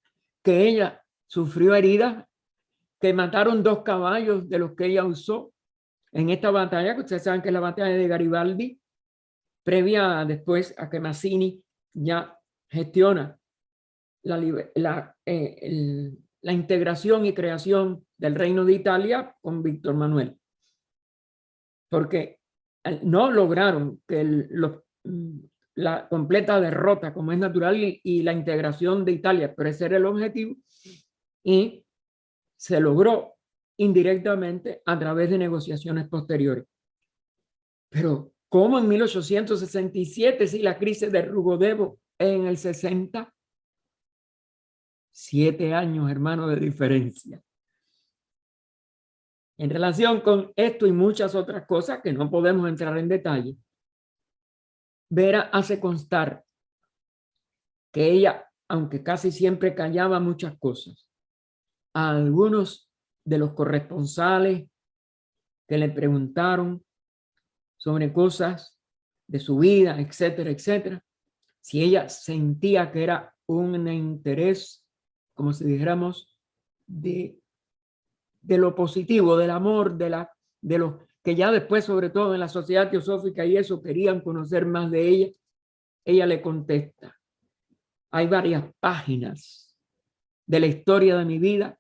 que ella sufrió heridas, que mataron 2 caballos de los que ella usó en esta batalla, que ustedes saben que es la batalla de Garibaldi, previa después a que Mazzini ya gestiona la integración y creación del Reino de Italia con Víctor Manuel. Porque no lograron que la completa derrota, como es natural, y la integración de Italia, pero ese era el objetivo, y se logró indirectamente a través de negociaciones posteriores. Pero ¿cómo en 1867, si la crisis de Rugodevo en el 60? 7 años, hermano, de diferencia. En relación con esto y muchas otras cosas que no podemos entrar en detalle, Vera hace constar que ella, aunque casi siempre callaba muchas cosas, a algunos de los corresponsales que le preguntaron sobre cosas de su vida, etcétera, etcétera, si ella sentía que era un interés, como si dijéramos, de lo positivo, del amor, de los que ya después, sobre todo en la Sociedad Teosófica y eso, querían conocer más de ella, ella le contesta: hay varias páginas de la historia de mi vida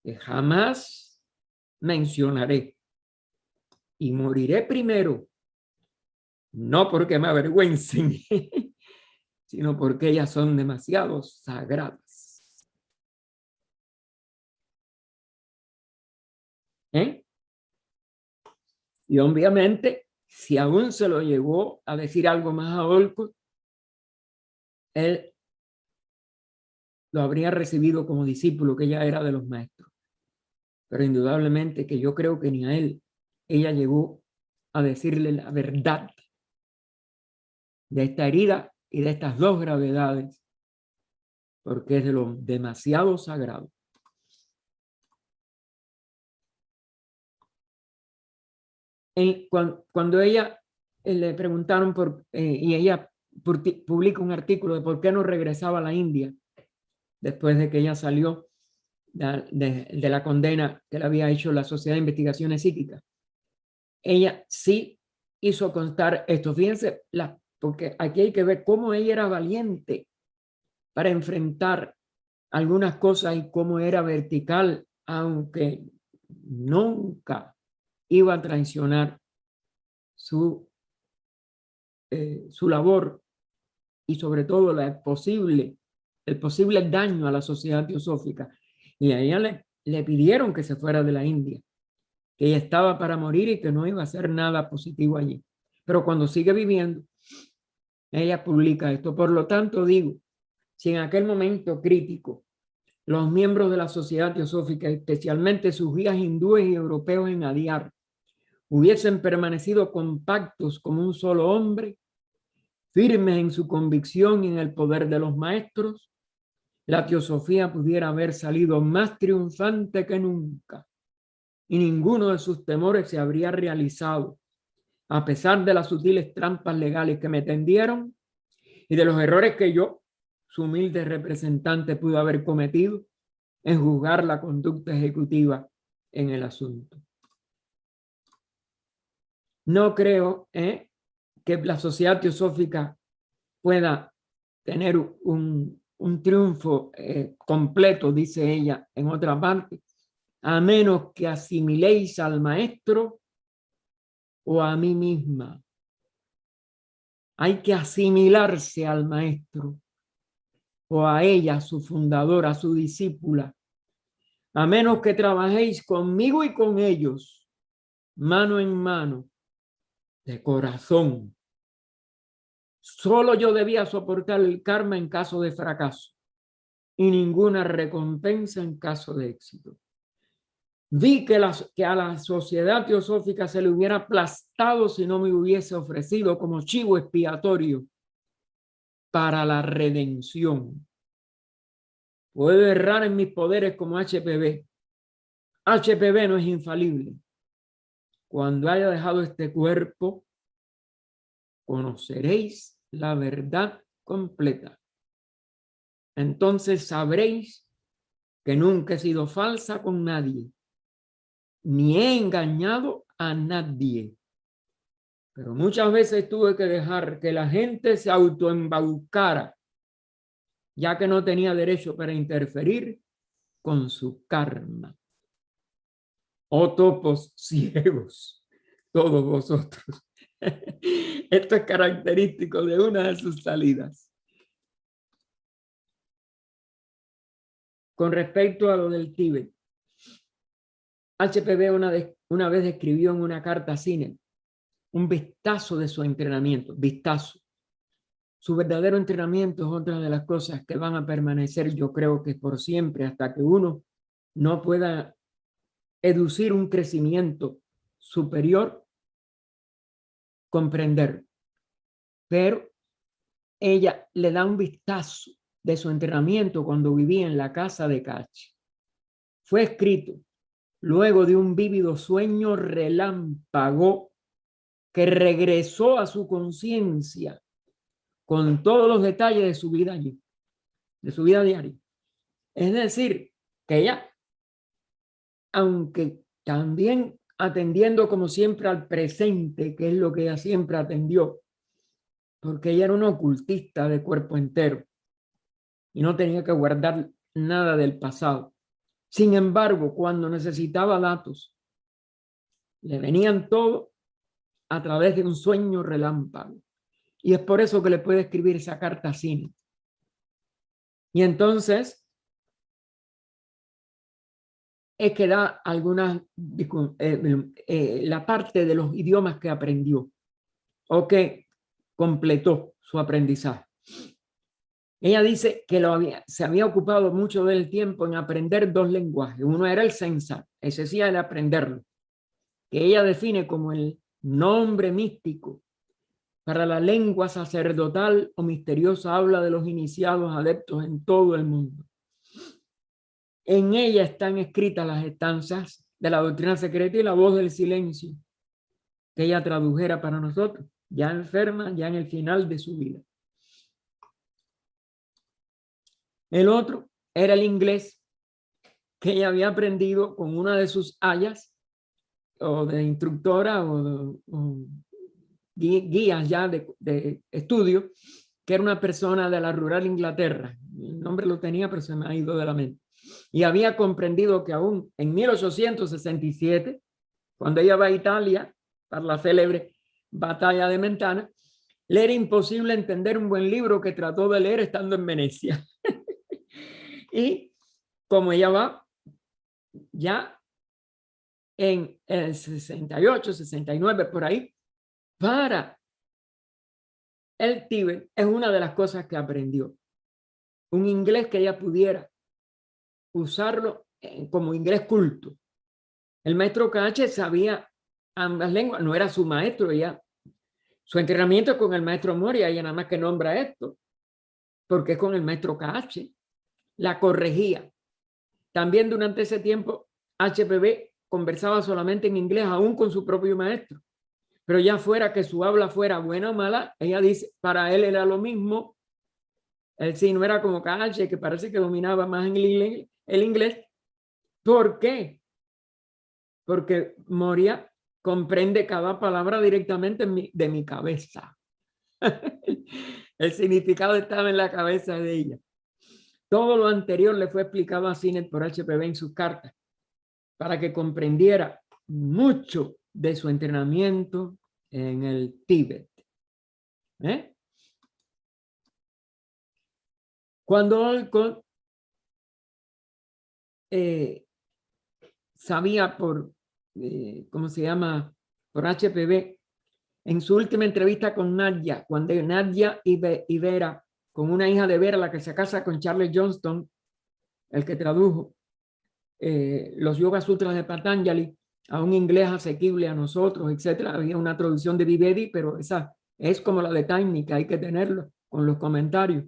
que jamás mencionaré y moriré primero, no porque me avergüencen, sino porque ellas son demasiado sagradas. Y obviamente, si aún se lo llegó a decir algo más a Olcott, él lo habría recibido como discípulo, que ella era de los maestros. Pero indudablemente que yo creo que ni a él ella llegó a decirle la verdad de esta herida y de estas dos gravedades, porque es de lo demasiado sagrado. Cuando ella le preguntaron y ella publica un artículo de por qué no regresaba a la India después de que ella salió de la condena que le había hecho la Sociedad de Investigaciones Psíquicas, ella sí hizo constar esto. Fíjense, porque aquí hay que ver cómo ella era valiente para enfrentar algunas cosas y cómo era vertical, aunque nunca iba a traicionar su labor y sobre todo el posible daño a la Sociedad Teosófica. Y a ella le pidieron que se fuera de la India, que ella estaba para morir y que no iba a hacer nada positivo allí. Pero cuando sigue viviendo, ella publica esto. Por lo tanto, digo, si en aquel momento crítico los miembros de la Sociedad Teosófica, especialmente sus guías hindúes y europeos en Adyar, hubiesen permanecido compactos como un solo hombre, firmes en su convicción y en el poder de los maestros, la teosofía pudiera haber salido más triunfante que nunca y ninguno de sus temores se habría realizado, a pesar de las sutiles trampas legales que me tendieron y de los errores que yo, su humilde representante, pudo haber cometido en juzgar la conducta ejecutiva en el asunto. No creo que la Sociedad Teosófica pueda tener un triunfo completo, dice ella en otra parte, a menos que asimiléis al maestro o a mí misma. Hay que asimilarse al maestro o a ella, su fundadora, su discípula, a menos que trabajéis conmigo y con ellos, mano en mano, de corazón. Solo yo debía soportar el karma en caso de fracaso y ninguna recompensa en caso de éxito. Vi que a la Sociedad Teosófica se le hubiera aplastado si no me hubiese ofrecido como chivo expiatorio para la redención. Puedo errar en mis poderes como HPV. HPV no es infalible. Cuando haya dejado este cuerpo, conoceréis la verdad completa. Entonces sabréis que nunca he sido falsa con nadie, ni he engañado a nadie. pero muchas veces tuve que dejar que la gente se autoembaucara, ya que no tenía derecho para interferir con su karma. Oh topos ciegos, todos vosotros. Esto es característico de una de sus salidas. Con respecto a lo del Tíbet, HPV una vez escribió en una carta a Sinek un vistazo de su entrenamiento, vistazo. Su verdadero entrenamiento es otra de las cosas que van a permanecer, yo creo que por siempre, hasta que uno no pueda educir un crecimiento superior, comprender. Pero ella le da un vistazo de su entrenamiento cuando vivía en la casa de Cachi. Fue escrito luego de un vívido sueño relámpago que regresó a su conciencia con todos los detalles de su vida allí, de su vida diaria. Es decir, que ella, aunque también atendiendo como siempre al presente, que es lo que ella siempre atendió, porque ella era una ocultista de cuerpo entero y no tenía que guardar nada del pasado. Sin embargo, cuando necesitaba datos, le venían todo a través de un sueño relámpago. Y es por eso que le puede escribir esa carta a Sinek. Y entonces es que da algunas, la parte de los idiomas que aprendió o que completó su aprendizaje. Ella dice que se había ocupado mucho del tiempo en aprender 2 lenguajes. Uno era el Sensat, ese sí era aprenderlo, que ella define como el nombre místico para la lengua sacerdotal o misteriosa habla de los iniciados adeptos en todo el mundo. En ella están escritas las estancias de la doctrina secreta y la voz del silencio, que ella tradujera para nosotros, ya enferma, ya en el final de su vida. El otro era el inglés, que ella había aprendido con una de sus ayas, o de instructora, o guías ya de estudio, que era una persona de la rural Inglaterra. El nombre lo tenía, pero se me ha ido de la mente. Y había comprendido que aún en 1867, cuando ella va a Italia para la célebre batalla de Mentana, le era imposible entender un buen libro que trató de leer estando en Venecia. Y como ella va ya en el 68, 69, por ahí, para el Tíbet, es una de las cosas que aprendió. Un inglés que ella pudiera usarlo como inglés culto. El maestro Cache sabía ambas lenguas, no era su maestro, ella, su entrenamiento con el maestro Moria, ella nada más que nombra esto, porque es con el maestro Cache, la corregía. También durante ese tiempo, HPV conversaba solamente en inglés, aún con su propio maestro. Pero ya fuera que su habla fuera buena o mala, ella dice, para él era lo mismo. Él sí no era como Cache, que parece que dominaba más en el inglés. ¿Por qué? Porque Moria comprende cada palabra directamente de mi cabeza. El significado estaba en la cabeza de ella. Todo lo anterior le fue explicado a Sinek por HPV en sus cartas para que comprendiera mucho de su entrenamiento en el Tíbet. Cuando Olcott sabía por, ¿cómo se llama? Por HPV, en su última entrevista con Nadia, cuando Nadia y Vera, con una hija de Vera, la que se casa con Charles Johnston, el que tradujo los Yoga Sutras de Patanjali a un inglés asequible a nosotros, etcétera. Había una traducción de Vivedi, pero esa es como la de Tainika, hay que tenerlo con los comentarios.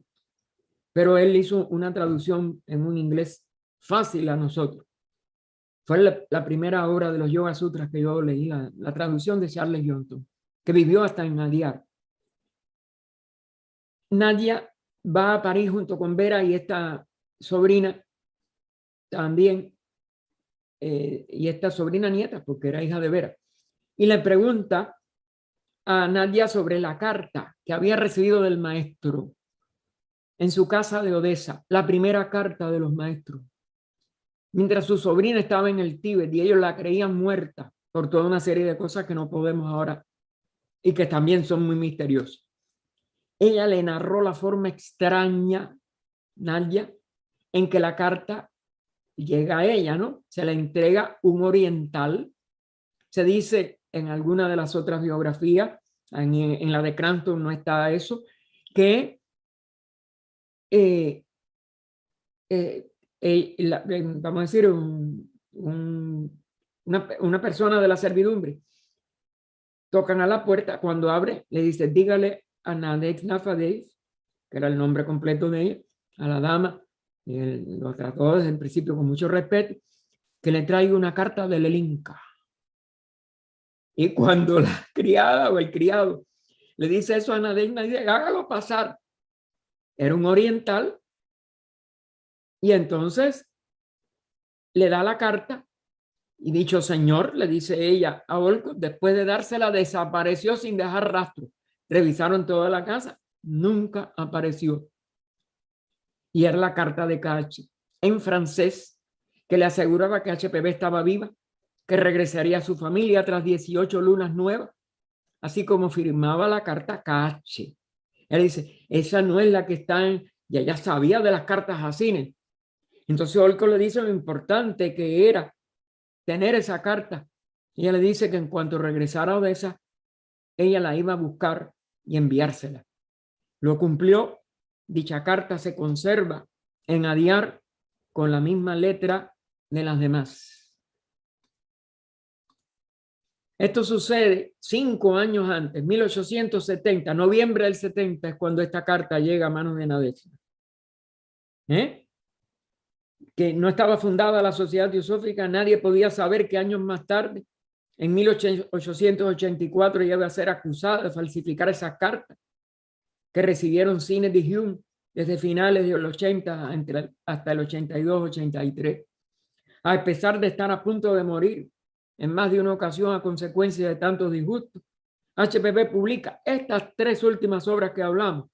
Pero él hizo una traducción en un inglés fácil a nosotros. Fue la primera obra de los Yoga Sutras que yo leí, la traducción de Charles Johnston, que vivió hasta en Adyar. Nadia va a París junto con Vera y esta sobrina también, y esta sobrina nieta, porque era hija de Vera, y le pregunta a Nadia sobre la carta que había recibido del maestro en su casa de Odessa, la primera carta de los maestros, mientras su sobrina estaba en el Tíbet y ellos la creían muerta por toda una serie de cosas que no podemos ahora y que también son muy misteriosas. Ella le narró la forma extraña, Nadia, en que la carta llega a ella, ¿no? Se la entrega un oriental. Se dice en alguna de las otras biografías, en la de Cranston no está eso, que vamos a decir, una persona de la servidumbre, tocan a la puerta, cuando abre, le dice, dígale a Nadezhda Fadeev, que era el nombre completo de ella, a la dama, lo trató desde el principio con mucho respeto, que le traiga una carta del Inca. Y cuando la criada o el criado le dice eso a Nadezhda, dice, hágalo pasar. Era un oriental. Y entonces le da la carta y dicho señor, le dice ella a Olcott, después de dársela, desapareció sin dejar rastro. Revisaron toda la casa, nunca apareció. Y era la carta de KH en francés que le aseguraba que HPV estaba viva, que regresaría a su familia tras 18 lunas nuevas, así como firmaba la carta KH. Él dice, esa no es la que está en... Y ella sabía de las cartas Jacines. Entonces Olcott le dice lo importante que era tener esa carta. Y ella le dice que en cuanto regresara a Odessa, ella la iba a buscar y enviársela. Lo cumplió. Dicha carta se conserva en Adyar con la misma letra de las demás. Esto sucede 5 años antes, 1870, noviembre del 70 es cuando esta carta llega a manos de Nadezhda. Que no estaba fundada la Sociedad Teosófica, nadie podía saber que años más tarde, en 1884, ella iba a ser acusada de falsificar esas cartas que recibieron Cines de Hume desde finales de los 80 hasta el 82, 83. A pesar de estar a punto de morir en más de una ocasión a consecuencia de tantos disgustos, HPV publica estas 3 últimas obras que hablamos: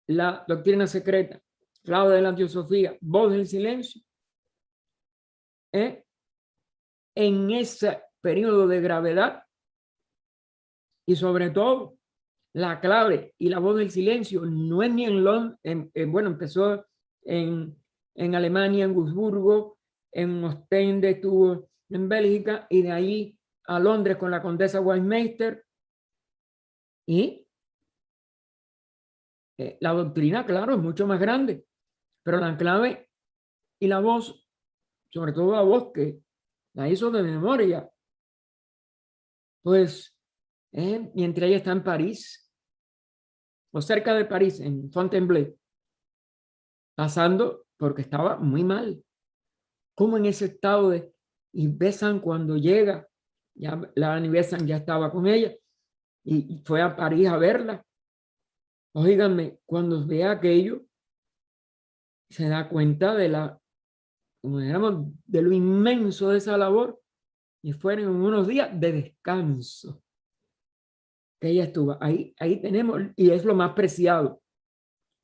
La Doctrina Secreta, Clave de la Teosofía, Voz del Silencio, en ese periodo de gravedad, y sobre todo la clave y la voz del silencio no es ni en Londres, bueno, empezó en Alemania, en Wurzburgo, en Ostende, estuvo en Bélgica, y de ahí a Londres con la condesa Westminster. Y la doctrina, claro, es mucho más grande, pero la clave y la voz, sobre todo la voz que la hizo de memoria, pues mientras ella está en París, o cerca de París, en Fontainebleau, pasando porque estaba muy mal, como en ese estado de, y Besant cuando llega, ya la Annie Besant ya estaba con ella, y fue a París a verla. Óiganme, cuando ve aquello, se da cuenta de como digamos, de lo inmenso de esa labor, y fueron unos días de descanso que ella estuvo. Ahí tenemos, y es lo más preciado,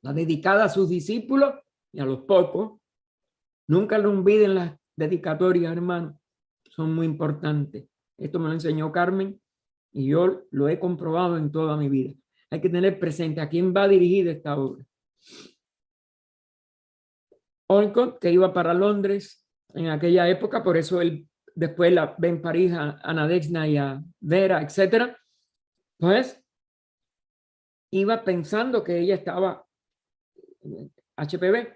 la dedicada a sus discípulos y a los pocos. Nunca lo olviden las dedicatorias, hermano, son muy importantes. Esto me lo enseñó Carmen y yo lo he comprobado en toda mi vida. Hay que tener presente a quién va dirigida esta obra. Olcott, que iba para Londres en aquella época, por eso él después la ve en París a Nadezhda y a Vera, etcétera, pues iba pensando que ella estaba HPV,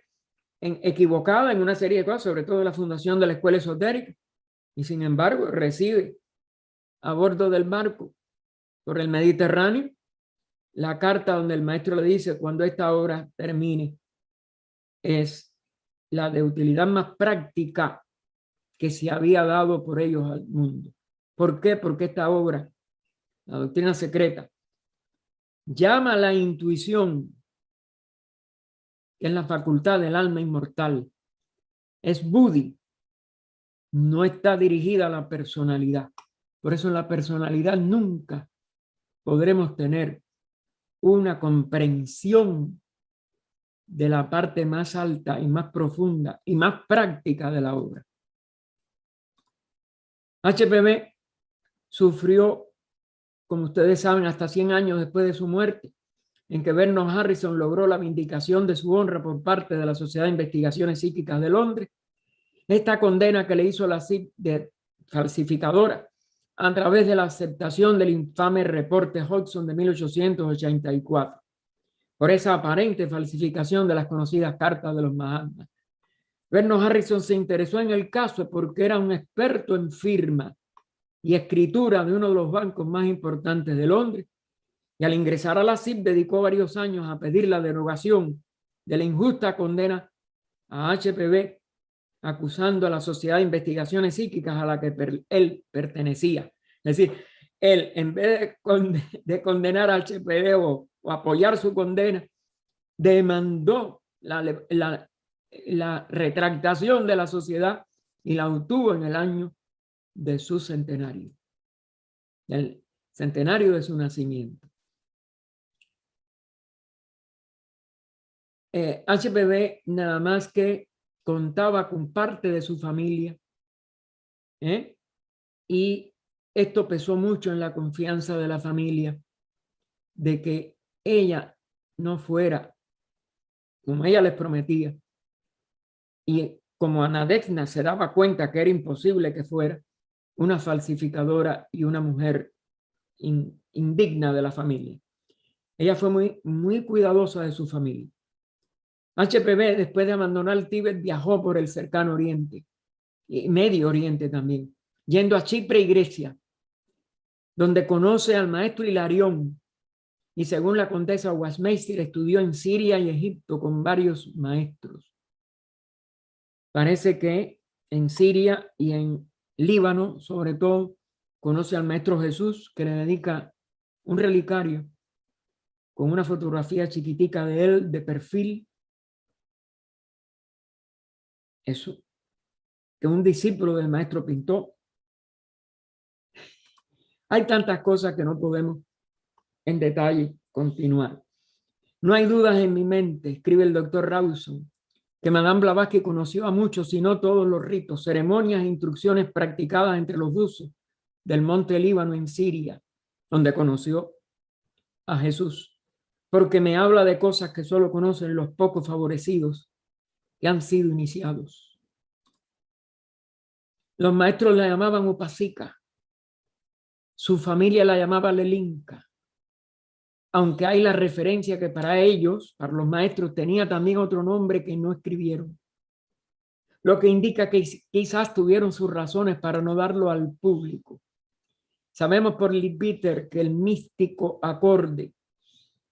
equivocada en una serie de cosas, sobre todo en la fundación de la escuela esotérica, y sin embargo recibe a bordo del barco por el Mediterráneo la carta donde el maestro le dice: cuando esta obra termine, es la de utilidad más práctica que se había dado por ellos al mundo. ¿Por qué? Porque esta obra, la Doctrina Secreta, llama a la intuición, que es la facultad del alma inmortal. Es Buddhi, no está dirigida a la personalidad. Por eso la personalidad nunca podremos tener una comprensión de la parte más alta y más profunda y más práctica de la obra. HPV sufrió, como ustedes saben, hasta 100 años después de su muerte, en que Vernon Harrison logró la vindicación de su honra por parte de la Sociedad de Investigaciones Psíquicas de Londres. Esta condena que le hizo la CIP de falsificadora a través de la aceptación del infame reporte Hodgson de 1884, por esa aparente falsificación de las conocidas cartas de los Mahatmas. Vernon Harrison se interesó en el caso porque era un experto en firma y escritura de uno de los bancos más importantes de Londres, y al ingresar a la CIP dedicó varios años a pedir la derogación de la injusta condena a HPV, acusando a la Sociedad de Investigaciones Psíquicas a la que él pertenecía. Es decir, él, en vez de condenar a HPV o apoyar su condena, demandó la retractación de la sociedad y la obtuvo en el año de su centenario, el centenario de su nacimiento. HPV nada más que contaba con parte de su familia, y esto pesó mucho en la confianza de la familia de que ella no fuera como ella les prometía, y como Anadexna se daba cuenta que era imposible que fuera, una falsificadora y una mujer indigna de la familia. Ella fue muy cuidadosa de su familia. HPV, después de abandonar el Tíbet, viajó por el cercano Oriente y Medio Oriente también, yendo a Chipre y Grecia, donde conoce al maestro Hilarión, y según la condesa Wasmeister, estudió en Siria y Egipto con varios maestros. Parece que en Siria y en Líbano, sobre todo, conoce al maestro Jesús, que le dedica un relicario con una fotografía chiquitica de él, de perfil. Eso, que un discípulo del maestro pintó. Hay tantas cosas que no podemos en detalle continuar. No hay dudas en mi mente, escribe el doctor Rawson, que Madame Blavatsky conoció a muchos, si no todos los ritos, ceremonias e instrucciones practicadas entre los rusos del monte Líbano en Siria, donde conoció a Jesús, porque me habla de cosas que solo conocen los pocos favorecidos que han sido iniciados. Los maestros la llamaban Upasika, su familia la llamaba Lelinka, aunque hay la referencia que para ellos, para los maestros, tenía también otro nombre que no escribieron, lo que indica que quizás tuvieron sus razones para no darlo al público. Sabemos por Leadbeater que el místico acorde,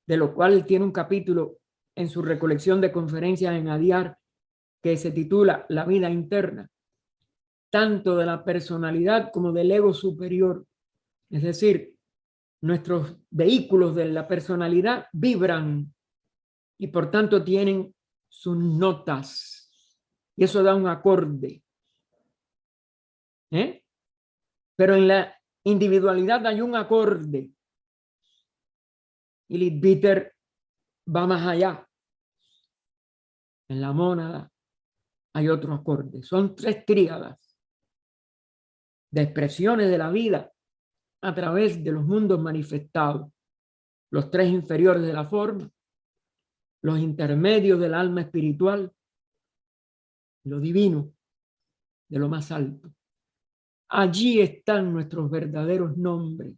de lo cual tiene un capítulo en su recolección de conferencias en Adyar, que se titula La vida interna, tanto de la personalidad como del ego superior, es decir, nuestros vehículos de la personalidad vibran y por tanto tienen sus notas, y eso da un acorde. Pero en la individualidad hay un acorde, y Leadbeater va más allá. En la mónada hay otro acorde. Son 3 tríadas de expresiones de la vida a través de los mundos manifestados: los 3 inferiores de la forma, los intermedios del alma espiritual, lo divino de lo más alto. Allí están nuestros verdaderos nombres,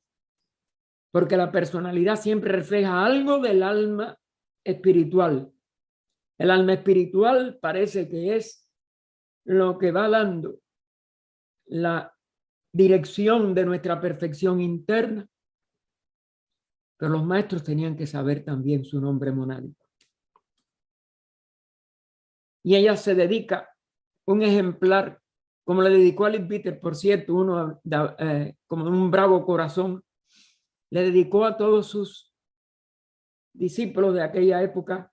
porque la personalidad siempre refleja algo del alma espiritual. El alma espiritual parece que es lo que va dando la dirección de nuestra perfección interna, pero los maestros tenían que saber también su nombre monádico. Y ella se dedica un ejemplar, como le dedicó a Leadbeater, por cierto, uno como un bravo corazón, le dedicó a todos sus discípulos de aquella época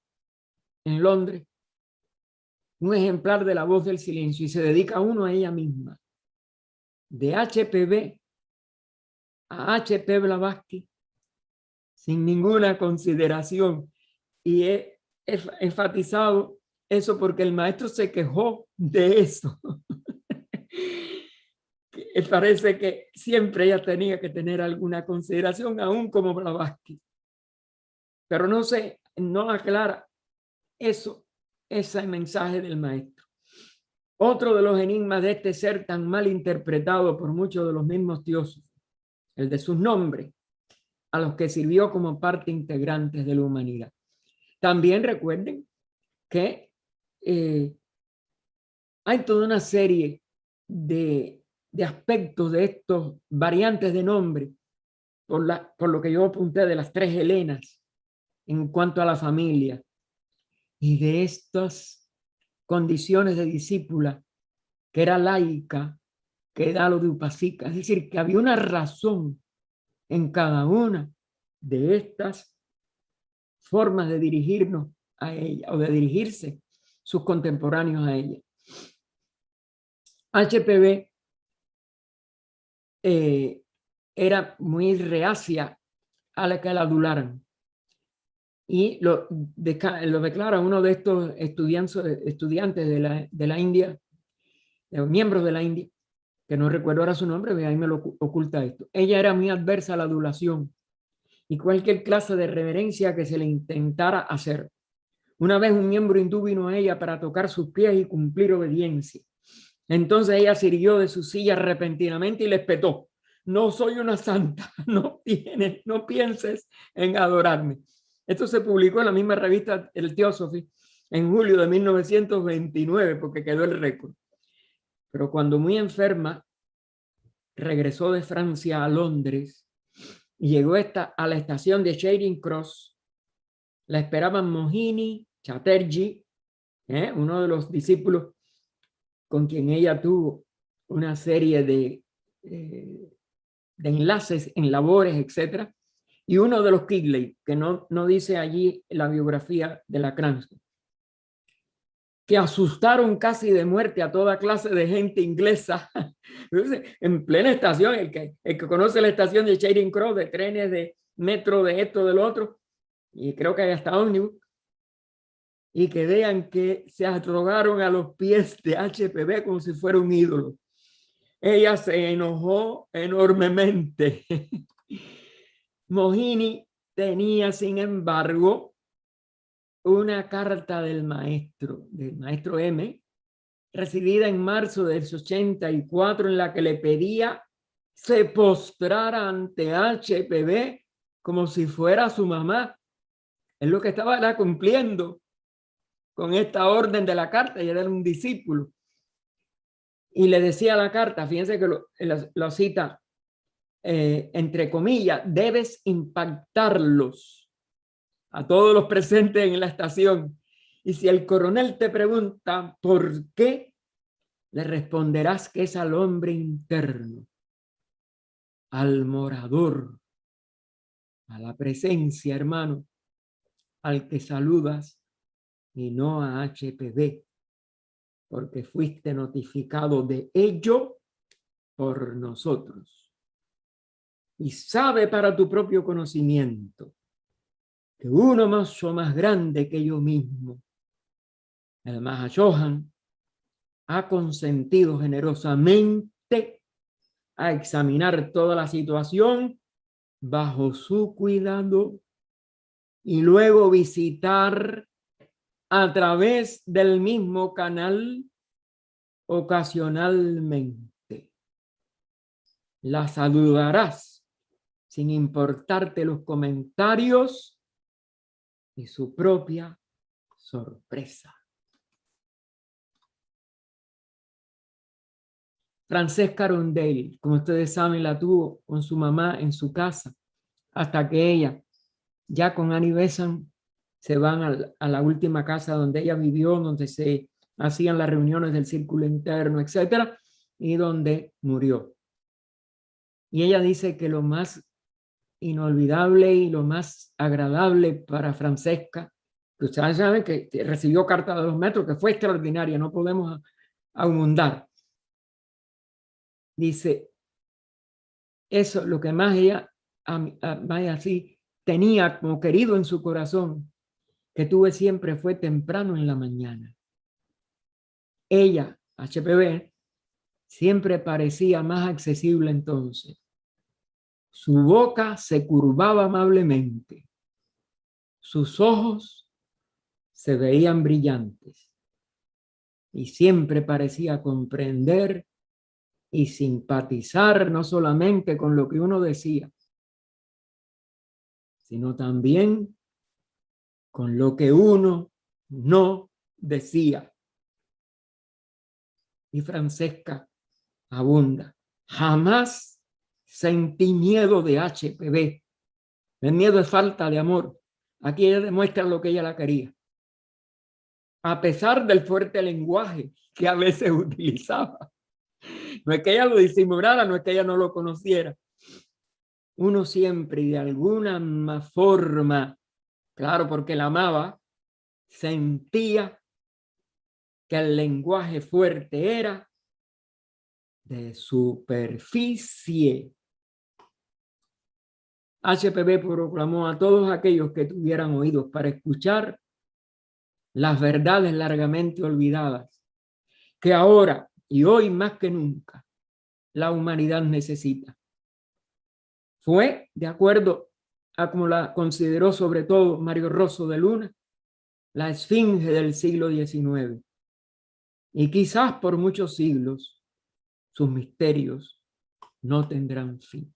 en Londres un ejemplar de La voz del silencio, y se dedica uno a ella misma, de HPV a HP Blavatsky, sin ninguna consideración. Y he enfatizado eso porque el maestro se quejó de eso. Parece que siempre ella tenía que tener alguna consideración, aún como Blavatsky. Pero no aclara eso, ese mensaje del maestro. Otro de los enigmas de este ser tan mal interpretado por muchos de los mismos teósofos, el de sus nombres, a los que sirvió como parte integrante de la humanidad. También recuerden que hay toda una serie de aspectos de estos variantes de nombre, por lo que yo apunté de las 3 Helenas en cuanto a la familia, y de estas condiciones de discípula, que era laica, que era lo de Upasika. Es decir, que había una razón en cada una de estas formas de dirigirnos a ella, o de dirigirse sus contemporáneos a ella. HPV era muy reacia a la que la adularan. Y lo declara uno de estos estudiantes de la India, miembros de la India, que no recuerdo ahora su nombre, ahí me lo oculta esto. Ella era muy adversa a la adulación y cualquier clase de reverencia que se le intentara hacer. Una vez un miembro hindú vino a ella para tocar sus pies y cumplir obediencia. Entonces ella se irguió de su silla repentinamente y le espetó: no soy una santa, no pienses en adorarme. Esto se publicó en la misma revista El Theosophy en julio de 1929, porque quedó el récord. Pero cuando muy enferma, regresó de Francia a Londres y llegó a la estación de Charing Cross. La esperaban Mohini Chatterjee, uno de los discípulos con quien ella tuvo una serie de enlaces en labores, etc. Y uno de los Kigley, que no dice allí la biografía de la Cranston, que asustaron casi de muerte a toda clase de gente inglesa. En plena estación, el que conoce la estación de Charing Cross, de trenes, de metro, de esto, del otro, y creo que hay hasta ómnibus, y que vean que se arrogaron a los pies de HPV como si fuera un ídolo. Ella se enojó enormemente. Mohini tenía, sin embargo, una carta del maestro M, recibida en marzo del 84, en la que le pedía se postrara ante HPV como si fuera su mamá. Es lo que estaba cumpliendo con esta orden de la carta, y era un discípulo. Y le decía la carta, fíjense que lo cita entre comillas: debes impactarlos a todos los presentes en la estación. Y si el coronel te pregunta por qué, le responderás que es al hombre interno, al morador, a la presencia, hermano, al que saludas, y no a HPV, porque fuiste notificado de ello por nosotros. Y sabe para tu propio conocimiento que uno mucho más grande que yo mismo, el Mahashohan, ha consentido generosamente a examinar toda la situación bajo su cuidado y luego visitar a través del mismo canal ocasionalmente. La saludarás sin importarte los comentarios y su propia sorpresa. Francesca Rondelli, como ustedes saben, la tuvo con su mamá en su casa, hasta que ella, ya con Annie Besant, se van a la última casa donde ella vivió, donde se hacían las reuniones del círculo interno, etcétera, y donde murió. Y ella dice que lo más inolvidable y lo más agradable para Francesca, que ustedes saben que recibió carta de 2 metros, que fue extraordinaria, no podemos abundar. Dice, eso, lo que más ella, así tenía como querido en su corazón, que tuve siempre, fue temprano en la mañana. Ella, HPV, siempre parecía más accesible entonces. Su boca se curvaba amablemente. Sus ojos se veían brillantes. Y siempre parecía comprender y simpatizar no solamente con lo que uno decía, sino también con lo que uno no decía. Y Francesca abunda. Jamás sentí miedo de HPV. El miedo es falta de amor. Aquí ella demuestra lo que ella la quería. A pesar del fuerte lenguaje que a veces utilizaba. No es que ella lo disimulara, no es que ella no lo conociera. Uno siempre y de alguna forma, claro, porque la amaba, sentía que el lenguaje fuerte era de superficie. HPV proclamó a todos aquellos que tuvieran oídos para escuchar las verdades largamente olvidadas, que ahora y hoy más que nunca la humanidad necesita. Fue, de acuerdo a como la consideró sobre todo Mario Rosso de Luna, la esfinge del siglo XIX. Y quizás por muchos siglos sus misterios no tendrán fin.